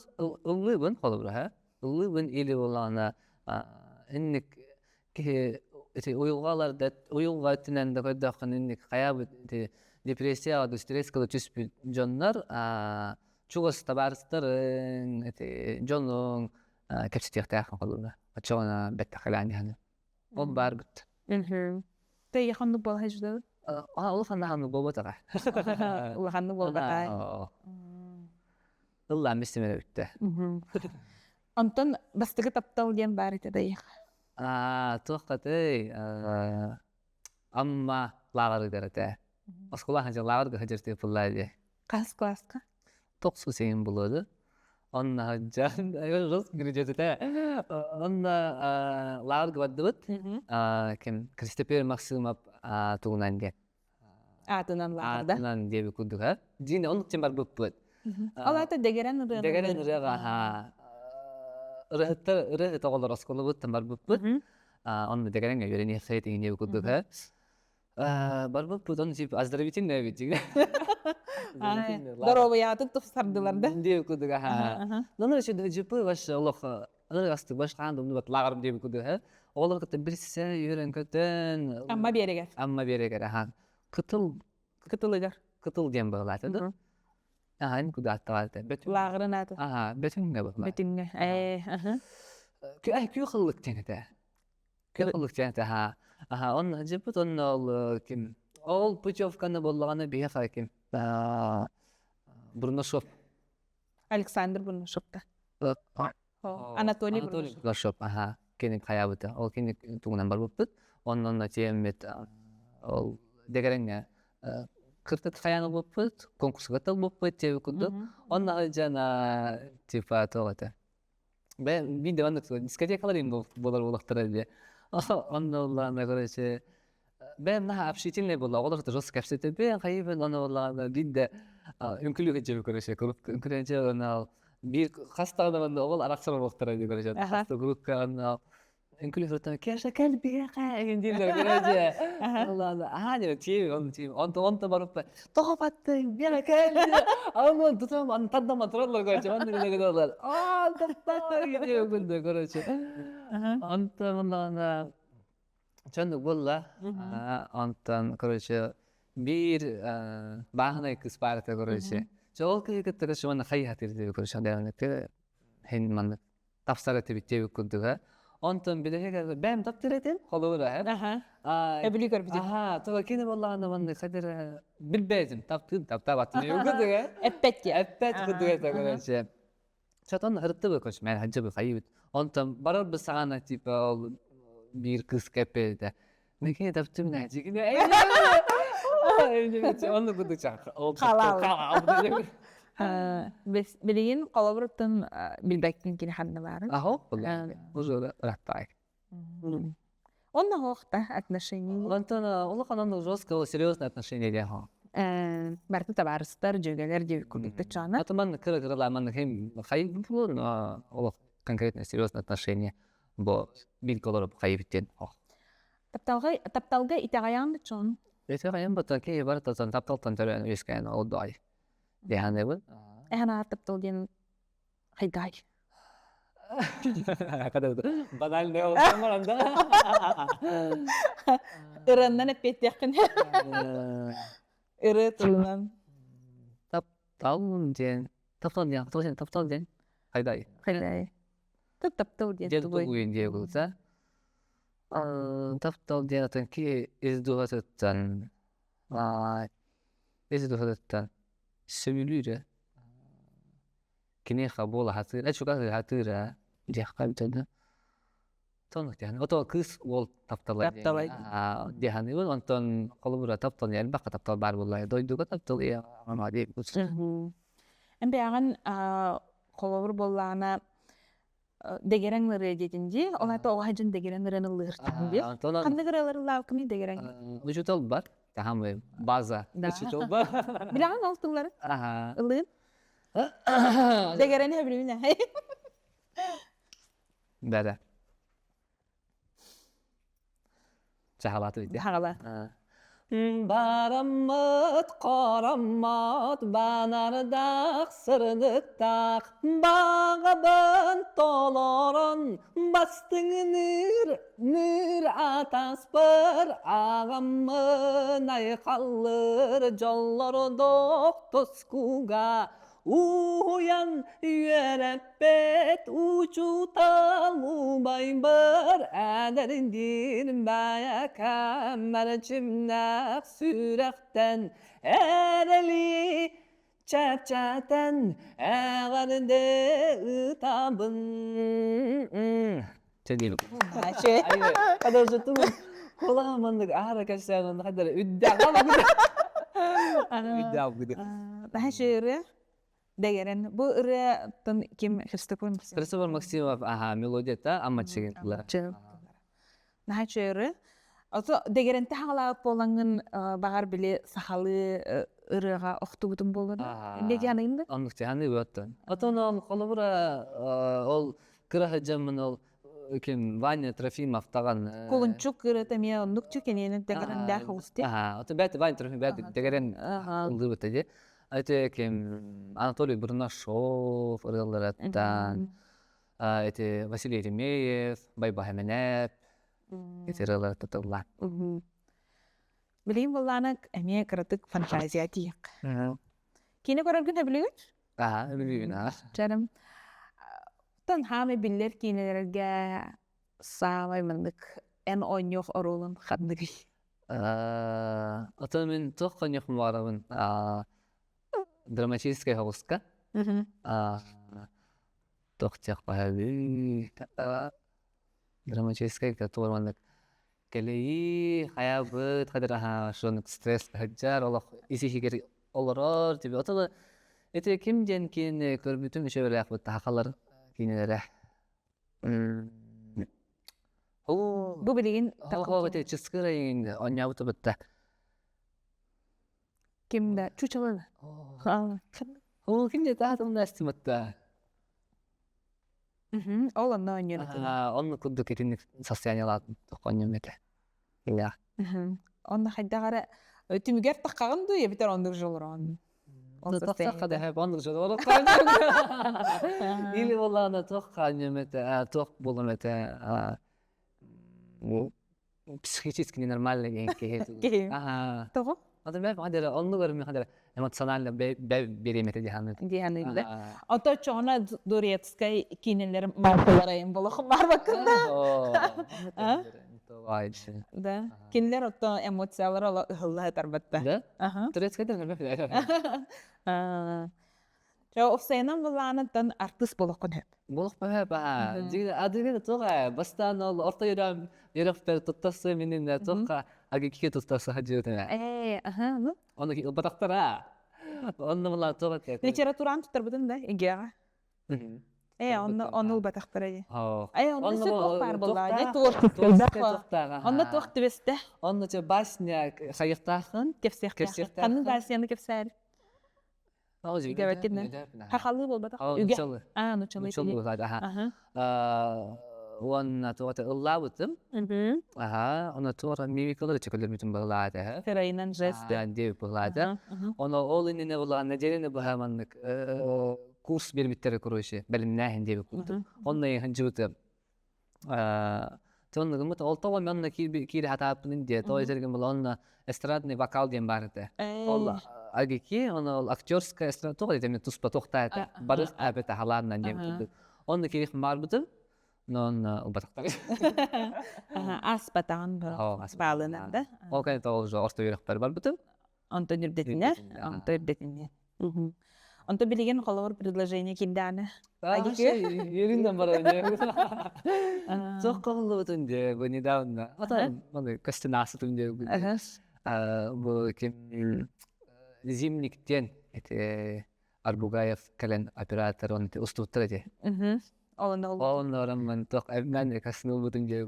ben kalır ha. Allah ben ili olana innik ki uyuğalar da uyuğatından da kadakın innik kayabet depresiya da stres kılıç üspü canlar çoğu tabarsların canın kapsitiyek takın kalır. Açığına bettakilani hani. O barbet. Te yakınlık bol hecde. Allah kanı baba tağa. Allah kanı bol batay. Allah mismele bitti. Anton bastıgı taptal diyen bari te dayık. Tuğqatı amma lağarı derete. Oskula hanca lağarı hacırtı pullay diye. Kas klaska? Toqsu seyin buludu. Onna hanca ayol gireceğiz de. Onna lağarı vaddı bit. Kim Christopher Maximov tuğunan diye. Atınan lağarda. Atınan diye bir kuduk ha. Jine onu çember bıp bıt. Олата дегерен ырын. Дегерен ырыга ха. Ырыхта оголор осколу буттан бар буппут. Он дегерен юрени сайт ине букуду ха. Бар буппут он тип оздоровительное бит. Здоровый туфсардылар да. Дип кудуга ха. Нонор шуды жупу баш олох. Ырыгасты баш ханды мут лагарым дип куду ха. Олор кытта бирсе юрен көтөн. Амма берегер. Амма берегер ха. Кытылыгар. Кытыл дем баглаты да. Ин куда атталты. Лагырын аты. Бетүнгө багла. Бетинге. Күй кыллык тенете. Күй кыллык тенете ха. Он жепут он ол ким. Ол путевканы боллаганы бия ким. Бурношов. Александр Бурношовта. Анатолий Бурношов. Кени каябыта. Ол кени тугунан бар буппут. Оннон темет ол дегереңе кыртыт каяны буппут. Конкурска тал буппут деп куду. Онна жана типа тогота. Мен де андык дискотекалар им болар болактар эле. Онноларна короче ben daha общительный был, олар да жестко общаться. Ben кайбен аны олар бинде үмкүлүгө жеп көрөшө. Үмкүлүгө аны бир хастаган ол араксар болуптар деп көрөшө. Хаста группка аны үмкүлүгө кеша калби кайын деп көрөшө. Алла деп тип он барып тогопатты бер калби. Аны тутам аны тандама туралар көрөшө. Аны деле тапта деп көрөшө. Антан Чондук болла. Антан, короче, бир бахнай кыз барыта, короче. Жол кыйкыттыгы шуаны хайхатырды, короче, адайныкты. Хен маны тапсарыты биттеби күндүгө. Антан билеге бәм таптыретин, холура. Эбили көрбүдү. Тога кene боллаганда маны кадыр билбедим, таптабаттым күндүгө. Эппет күндүгө, короче. Чатан хыртты короче, мен хажыбы хайбыт. Антан барар біз сагана типа bir kız kepelde. Ne kadar taptım ne çekine. Onu kudukça. Kalal. Bilgin kalabalıktan bilbekten kini hadne var. Aho. Uzun rahatay. Он нахохта отношения. Антон, он канал жестко, серьезные отношения дяха. Барты табарыстар, жөгелер деп күндікті чана. Атаман кыры-кырыла аман хем хайып булur, но ол конкретно серьезные отношения. Бо билколор хайыптен. Тапталга итагаян чон. Эсэ гаян бата ке барта сан тапталтан төрөн өскөн олдай. Дехане бу. Эхана таптал ден хайдай. Кадаа банальный олсомаранда. Ираннан эппеттекин. Иры тулунан. Таптал ден. Хайдай. Таптал ден. Ден тугуин дие булса. Таптал ден атын ки издугатыттан. Издугатыттан. Сөйлүрө. Кине хабола хатыр. Ачуга хатыра. Дехкабтада. Тонук яны. Ото кыз ол тапталай. Деханы бул онтон колубура таптал яны бака таптал бар булай. Дойдуга таптал я ама деп бус. Эмбе аган колубур боллана дегереңлери дединди. Оларда огайжын дегереңлерин ылыртын деп. Кандай кыралар лавкыны дегерең? Учутол бар. Тахамы база. Учутол бар. Билаган алтылары. Ылын. Дегерени билбейм. Бәдә. Чахалаты бит. Хагала. Бараммат, караммат, банардак, сырдыктак, багабын толорон, бастың ныр атаспыр, агаммын айқалыр, жоллордок тоскуга, уян юереппет, учутал убайбыр, әдерінден баякам, мәрчімнәк сүрәқтен, әрәли чәпчәтен, әғарде ұтабын. Чәдейлік. Қадар жұттың, қолағамандық ағара кәшсәғын, қадар үдді Бәшері дегерен. Бу ыры ким Христофор Максимов? Христофор Максимов, мелодията, ама чегентлер. Нахачыры. Ото дегеренте хагала полангын багар биле сахалы ырыга охтубутун болду. Не жаныңды? Онлук жаны өттөн. Отон ол колобура ол кырахыжамын ол ким Ваня Трофимов таган. Кулунчук ырыта ме оннук чукенен дегерен да хусте. Отон бәт Ваня Трофимов бәт дегерен ылды бутади. Айте ким Анатолий Бурнашов ырылараттан. Эти Василий Еремеев, Байба Хаменеп. Эти ырылараттан. Билейин болланак эме кыратык фантазия тиек. Кине көрөргүн билигин? Билбеймин. Жарым. Тан хаме биллер кинелерге саамай мындык эн ойнёк оролун хандыгы. Отон мен тоққан yoqым барабын. Драматическая хауска. Тоқтяқ баһаби. Драматическая котормандык. Келеи хаябыт хадыраха шонык стресс хаджар олох исихигер олорор тебе отолы эти кимден кийин көрбүтүм ишe бере акбыт хакалар кийинелере. Бу билигин Эти чыскырайын онябыты бытта. кимде чучалы. Ол кимде таатым настымытта. Ол онно ойнён. Онны кудду кетинник состояниялат токоннемете. Я. Онно хайдагара өтүмүгер таккагын ду ебитер ондук жолорон. Тоққа да хеп ондук жолор. Или болана токканнемете, ток болумете. Психически ненормальный генки. Того? Adam ben hadi onu görmüyor hadi emosyonel berimete dihanı. Dihanıydı. Ото чона Дурецкай кинелер маркаларайын болохum бар бакында. Да. Кинелер ото эмоциялар ала ылла тарбатта. Да? Турецкайда görmüyor. Жо офсайнан буланаттан артист болохкун хеп. Болох ба. Диги адыгы тога бастан ол орта юрам юраппер туттасы менин тога аги кике туттасы хаджытына. Ну. Оны ки батактара. Онны була тога тек. Литературан туттарбытын да игега. Онны батактара. Онны сеп бар була. Не творчество. Онны тохтыбесте. Онны че басня хайыктахын кепсех. Канын басняны кепсер. Гаватин. Хахалы болбата. Нучалы. Нучалы. Нучалы булады. Уанна туата ыллабытым. Она туара мимикалары чекелер бүтүн булады. Терайнан жест. Деп булады. Оны ол инине булган нежерене бахаманнык курс бермиттер көрөшү. Билимнәһин деп курду. Онны ханжыты. Тонны гымыт олтова менна кири хатапын ди. Той жерген буланна эстрадный вокал дем барды. Ол агики оны актерская эстрада тогы деме туспа токтайт. Барыс абета халанна дем. Онны кири марбытым. Non ubataktар. Аспатан балынанда. Ол кайта ол жо орто юрактар бар бутым. Онто нирдетине. Онто билеген колор предложение кинданы. Еринден барайын. Çok kolluğun diye bu недавно. Ata bana kastınası tüm diye. Bu kim Zimnik'ten Arbugayev kalen operatör onu ustutturadı. Onların ben çok evmen kasnıl bütün diye.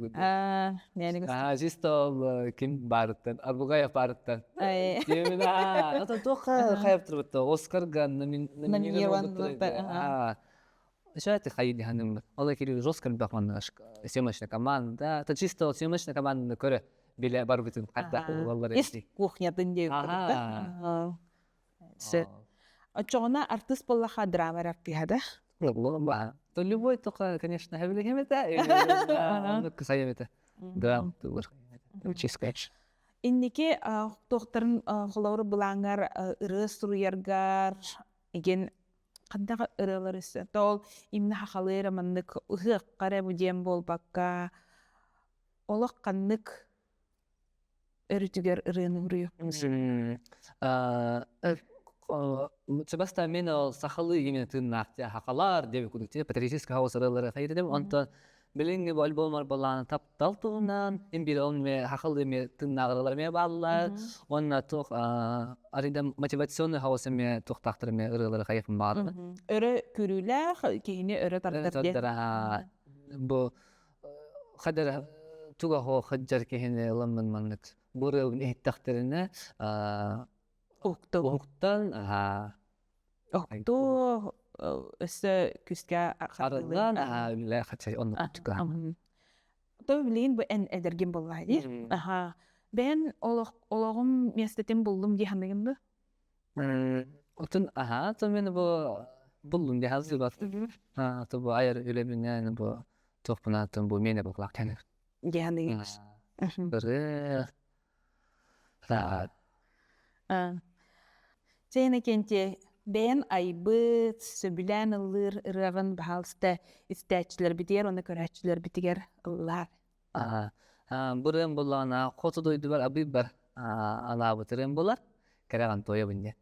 Yani jisto kim barıttan Arbugayev barıttan. Diyemin ata çok hayıptır bu. Oscar gan номинирован. Шайты хайди ханым. Алла кири жестко бахман съемочная команда. Это чисто съемочная команда көрө биле бар бүтүн катта балдар эти. Кухнятын деп. Ачона артист боллаха драма артиада. То любой только, конечно, хавилем это. Ну ксаем это. Да, тур. Учискач. Инники тохтарын холору булаңар ырыс туруяргар еген кандага ырылар исе. Тол имне хахалыра мандык ыгык кара будем болбакка. Олак каннык өрүтүгөр ырыны урую. Себаста мен ол сахалы именно тыннакта хакалар деп кудукте патриотический хаус ырылары хайры деп онто билинги альбомар баланы тапталтуунан эмбирон ме хакалы ме тыннагыралар ме баллар онна тох аринда мотивационный хаус ме тохтактыр ме ырылары хайфын бар. Өрө күрүлөр кийини өрө тартар. Бу хадара туга хо хаджар кийини ламын мандык. Буры эттактерине Ухту. Ухтан Ухту өссө күскә арыган үле хачай онны күтүкка. То билин бу эн эдерген буллайды. Бен ологум местетим булдум диханныгынды. Отун то мен булдум ди hazır bat. То бу айыр үле менен бу топунатын бу мене бу калаканы. Диханныгын. Бирэ Сен экенте бен айбыт сөбүлән ылыр ырагын баалста истәчләр битер, оны көрәчләр битигер ыллар. Бурен булана коту дойду бар абый бар. Ана бутырен булар. Кераган тоя бинде.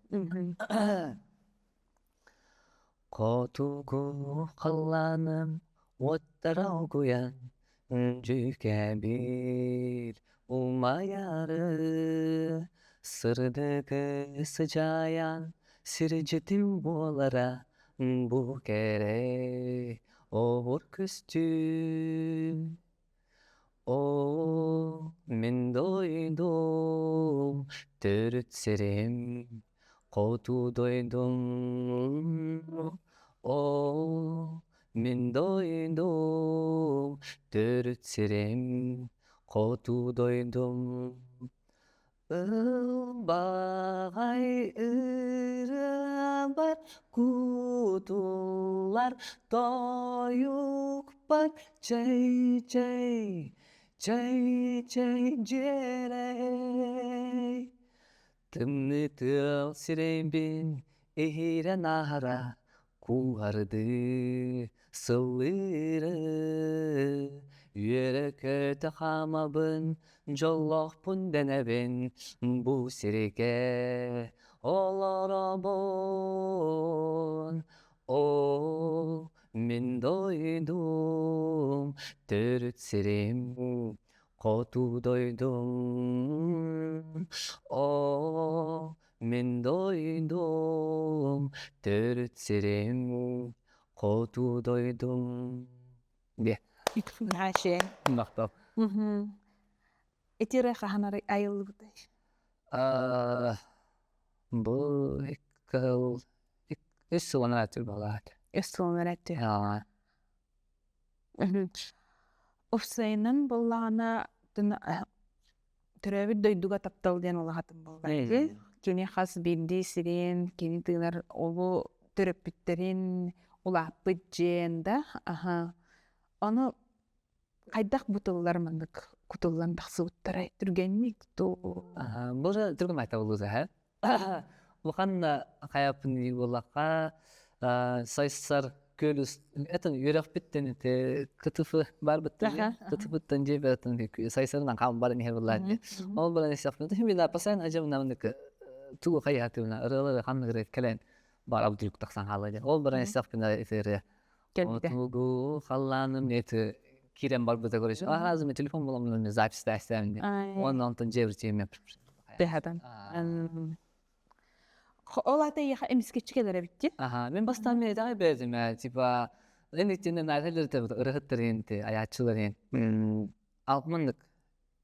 Котугу қаланым оттара куян жүке bir ummayarı sırdıkı sıcayan sircetim bolara bu kere olur küstüm o min doydum törütserim kotu doydum o min doydum törütserim kotu doydum Ilbağay ırabar kutular doyuk bak çay çay çay çay cerey Tımnı tıl sireybin ehire nahara kuhardı sılırı Yere köte hamabın jolloh pun denebin bu sirike olara bon o min doydum törütserim kotu doydum o min doydum törütserim kotu doydum diye. Haşe. Maktab. Etire kahanarı ayıldı bu day. Bu ikkel üstü ona atır balat. Üstüne etti. Ya. Ofsayının bollağına türevi doyduga taptal diyen olahatın bollağına. Kini khas bildi sirin, kini tığlar olu türepitlerin ulapıt jenda. Onu kaydak butullar mandık kutullan baksı uttaray türgenlik to. Bu da Türk'ün ayta bulu zahar. Bu kanna kayapın yolaka saysar kölüs etin yürek bitten te kıtıfı bar bitten kıtıfıttan cebetin saysarından kan bar ne vallahi. Ol bana isafnı hem bir pasan acaba namındık tu hayatına araları kanna gret kalen bar abdülük taksan halaca. Ol bana isafnı efere. Otugu hallanım neti kirem bar bıta görüş. Lazım telefon bulamıyorum zapis dersemdi. Ondan sonra cevriçeyim yapmış. Behadan. Ola da yaha emisketçikelere bitti. Ben bastan beri daha bezdim ya. Tipa en içinden nerede tabii ırıhtırın te ayatçıların. Altmanlık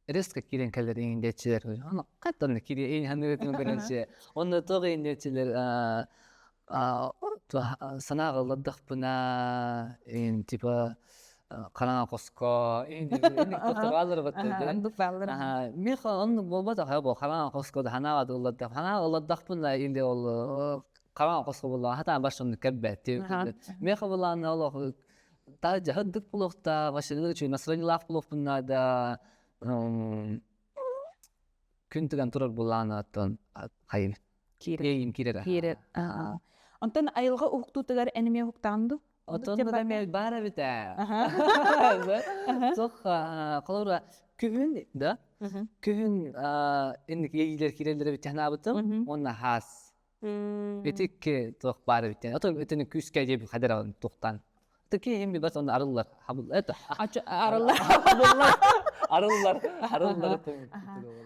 riska kiren kallerin geçiler. Ama kattan kiri en hanıretini görünce. Onda toğu en geçiler. Sana ağladık buna en tipa Karan Kosko, ini doktor betul. Anduk balır. Mika onu bolba da haybo Karan Kosko da hana adı da hana Allah bunla indi ol Karan Kosko bolla hatta başını kebbeti. Mika bolla ne Allah ta cahdık bulukta başını çünkü nasrani laf buluk bunla da küntügen turar bollana ton hayır. Kire kire. Kire. Ondan ayılga uktu tegar enime huktandı. Oton da mel bara bita. Çok kalora köyün da köyün indik yegiler kirelere bita nabatım ona has. Etik çok bara bita. Oton öteni küske diye bir kadar alın toktan. Teki hem bir bas onu arılar habul et. Arılar. Arılar.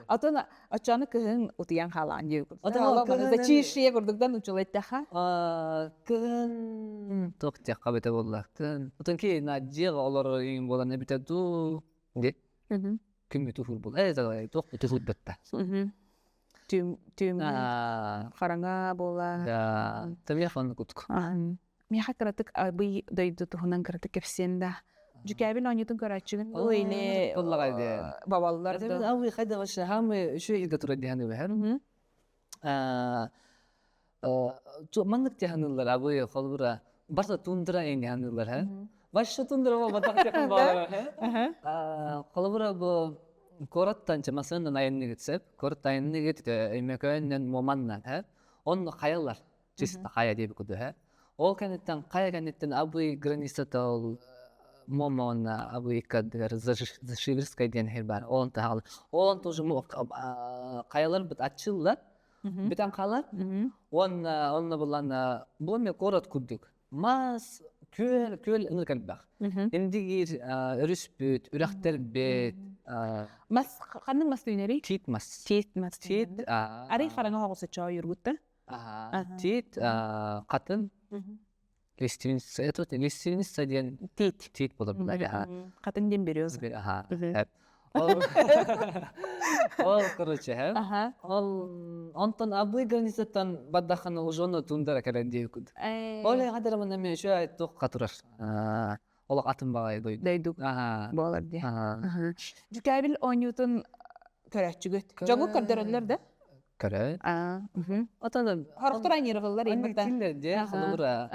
Oton açanı köyün utiyan halan diyor. Oton bana çişiye kurduktan uçulet daha. Kın tokça kabete bollar. Kın. Oton ki naciye olur in bolan ne bita du. De. Kim tuhur bol. Tok tuhur betta. түйім қараңа бола. Да, телефон кутку. Меха кыратык абый дойду туһунан кыратык кепсенда. Жүкәбин онютун көрәчүгүн ойле бабаллар ده да. أول خدمة مش هم شو يقدر تردي هني بهر منك تهنيلر أبوي خلبرة برضه تندرا إني هنيلر ها باش تندرا ما بتاعك تكون بارا ها خلبرة ب كرة تانش مثلا نايني تسب كرة تايني جت مكان ممنن ها on خيالر جست خيال دي بكده ها أو كانت تان خيال كانت تان أبوي جرانيستال مامان أبوي كده زشيفرس كيدين هيبان أو أنت هال أو أنت جمو خيالر بتأشيل بتان خالر on بلان بومي كرة كدك ماس كل إنه كان بخ إندير رسبت ورختر بيت Mas kanның mas tüyneri? تيت ماس Tiet mas تيت Ari қараңа hoğusa çağı yurgutta. تيت قتل ليسترينس ليسترينس ديان تيت بضرب لها Katın den beriyoruz. ها ол короче ها ол антон абуй границатан баддахан ужоно тундара каранди куд оле гадар мана мен шо ток катурар ол атын багай дой Daydık. Bolar diye. Жүкәбил onutun körәчүгөt. Жогу көрдөрөлөр да? кара атан Харыктыран йыргыллар эмерден. киллер де халура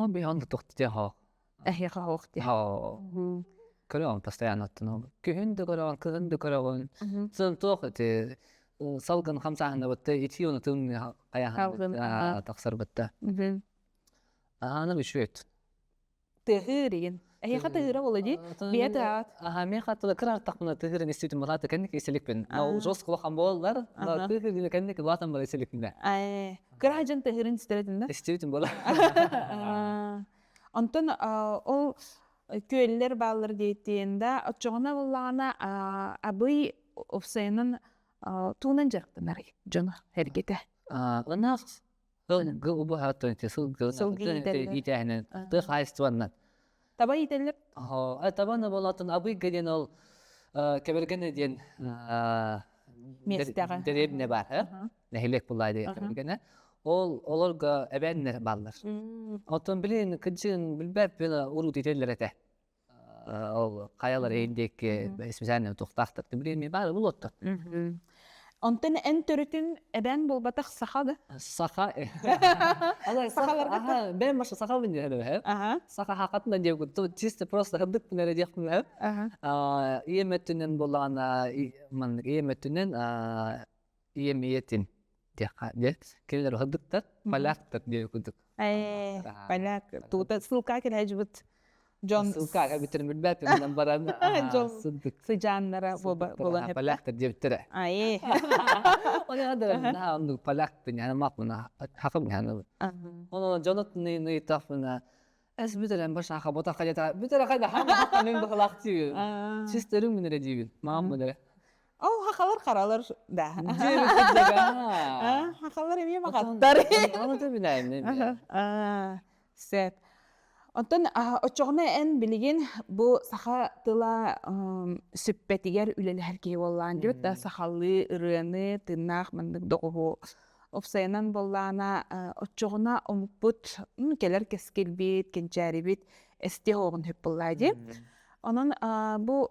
би анда тохти ха Әһе хавыкты. ها كلهم постоянно تنو كهند كراون زين توقت صلقن 5 هنا بت يتيون تون قيا تخسر بتا انا بشويت Tehirigin. Әһе хатыгыра болadi. Бият ат. مي خاطر كرار تقنا تهر نسيت مرات كانك يسلك بن او جوس خلق بولر لا تهر كانك واتن بلا يسلك بن Кырахажан tehирин стеретинде. استيت بولا Антон ол көйлер баллар дейтиенде отчоғына боллағына абый офсайнын туынан жарқтынар жона хергете. انا قلبو هاتو انت سوق يتهنن تخ عايز تونن Таба ителер? طبعا بولاتن ابوي قدين ال كبرجن دين Местағы. دريبنا بار ها نهيلك بالله دي كبرجن олорга эбеннер баллар отон билин кыжын билбеп била урут ителлерете ол каялар эйндек эсмесен токтактыр билин ми бары булотто Антон эн төрүтүн эбен болбатак сахады. саха алай саха бен маша саха бин ха саха хакатында деп гуту чисто просто хадык бинере деп кылып иеметтинен болгана мен иеметтинен иемиетин де келер хадыктар балактар деп гутук Балак тута сылка кележбит. Жон сылка битерим билбеп мен барам Жон сыжаннара болан хеп. балактар деп тире оля адыр на онду балактар яна макмына хакым яна оно жонотны не тафна эс битерем баша хабота калета битер кайда хам мен балакти чистерим мене дибин мам мене Ол хакалар каралар да. Хакалар эме макаттар. Аны да билем. Сет. Онтон очоғына ән білеген бұл саха тыла сүппетігер үлелер кей болған деп да сахалы ырыны тыннақ мандық доғу опсайынан боллана очоғына омпут келер кескелбет кенчәребет эсте оғын хөп боллады. Онын бұл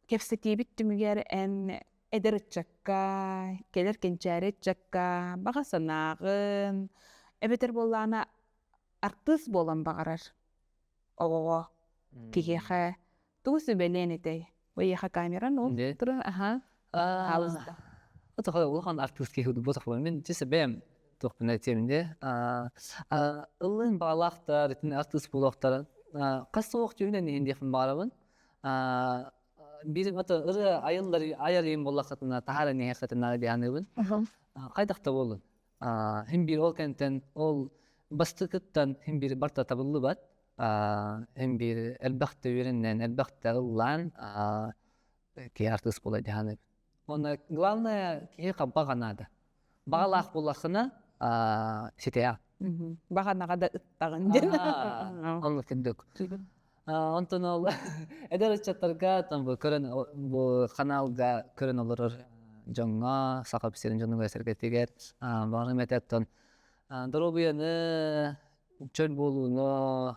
кепсетибит түмігер ән эдер чакка, келер кенчәрет чакка, баға санағын, әбетер боллана артыс болан бағарар. Оғоға, кекеға, туғысы бәлен етей. Ойеға камеран ол тұрын, алызда. Отақы олған артыс кекуді бұтақ болан. Мен жесе бәйім тоқпын әйтемінде. Үлін бағалақтар, артыс болақтар. Қасы оқ жүйінен ендефін бағарабын. Bizim ata ırı ayılları ayarayım bollakatına tahara nehakatına diyanıbın. Kaydakta olun. Hem bir ol kenten ol bastıkıttan hem bir barta tabıllı bat. Hem bir elbaqta üründen elbaqta ıllan ki artist bola diyanıbın. Ona главное ki bağanada. Bağlaq bollakına siteye. Бағанаға да ыттағын ден. Onu kündük. Онтон ол эдер чаттарга там бу каналга көрөн олор jonga sakap serin jonga göstergetiger bana metetton dorobuyany çöl boluno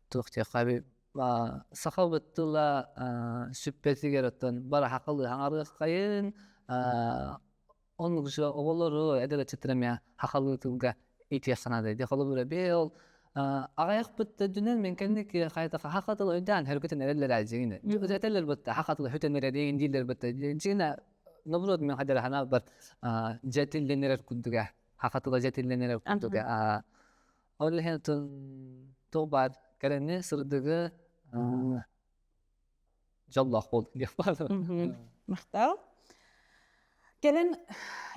tuğçe kabi sakabattıla süppetiger otton bara hakalı hangarı kayın onun kışı oğulları edele çıtıramaya hakalı tılga ihtiyaçsana dedi. Kalı böyle bir ol ağayak bitti dünen men kendiki kayta hakatılı önden hareketin ereller alcığını. Özeteller bitti hakatılı hütenlere değin diller bitti. Cina نبرد من هذا الحنا بر جاتل لنرى كندقة حقتلا جاتل لنرى كندقة أول هنا توبار كرني صردقة جل خود يفعل Maqtal. Kelen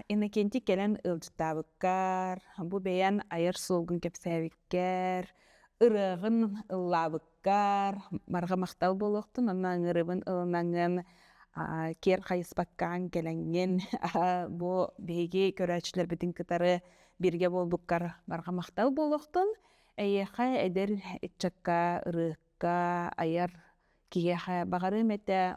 inekenti kelen ılcıtabıkkar, bu beyan ayır solgun kepsəvikkar, ırığın ıllabıkkar, marga maqtal boluqtun, ondan ırığın ılnağın ker kayıspakkan kelengen, bu beygi körəçlər bitin kıtarı birge boldukkar marga maqtal boluqtun, eyəxə eder etçakka, ırıqqa, ayar kiyexe bağarı mete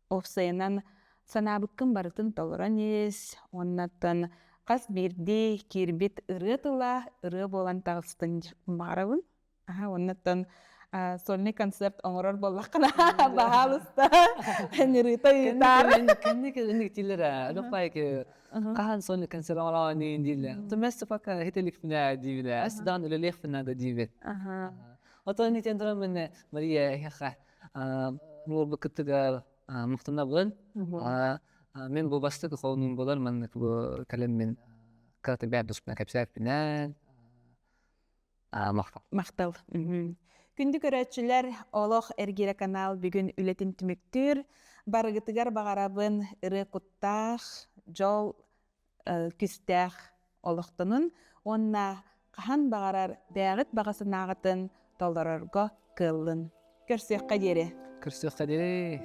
ofsayınan sanabıkkın barıtın tolranis, onnattan qas birdi kirbit ırıtıla, ırı bolan tağыстın mağarabın. Onnattan solni konsept oңорор bollaqına bahalısta nirita yitar. Kendi kendine tiller lopay ki kahan son kanser oranı diller. Tümesi fakir hitelik fina divile. Asdan öyle lek fina da divet. Otan ni tendra men Maria ya kha nur bakıtgar muhtemel bul. Men bu bastık qonun bolar men bu kalam men katib abdus kapsar finan. Maqtal. Maqtal. Күнді көрәтшілер олық әргері канал бүгін үлетін түміктір. Барығытыгар бағарабын ұры құттақ, жол күстәқ олықтының. Онна қахан бағарар бәғыт бағасын ағытын толдарарға кылын. Көрсек қадері. Көрсек қадері.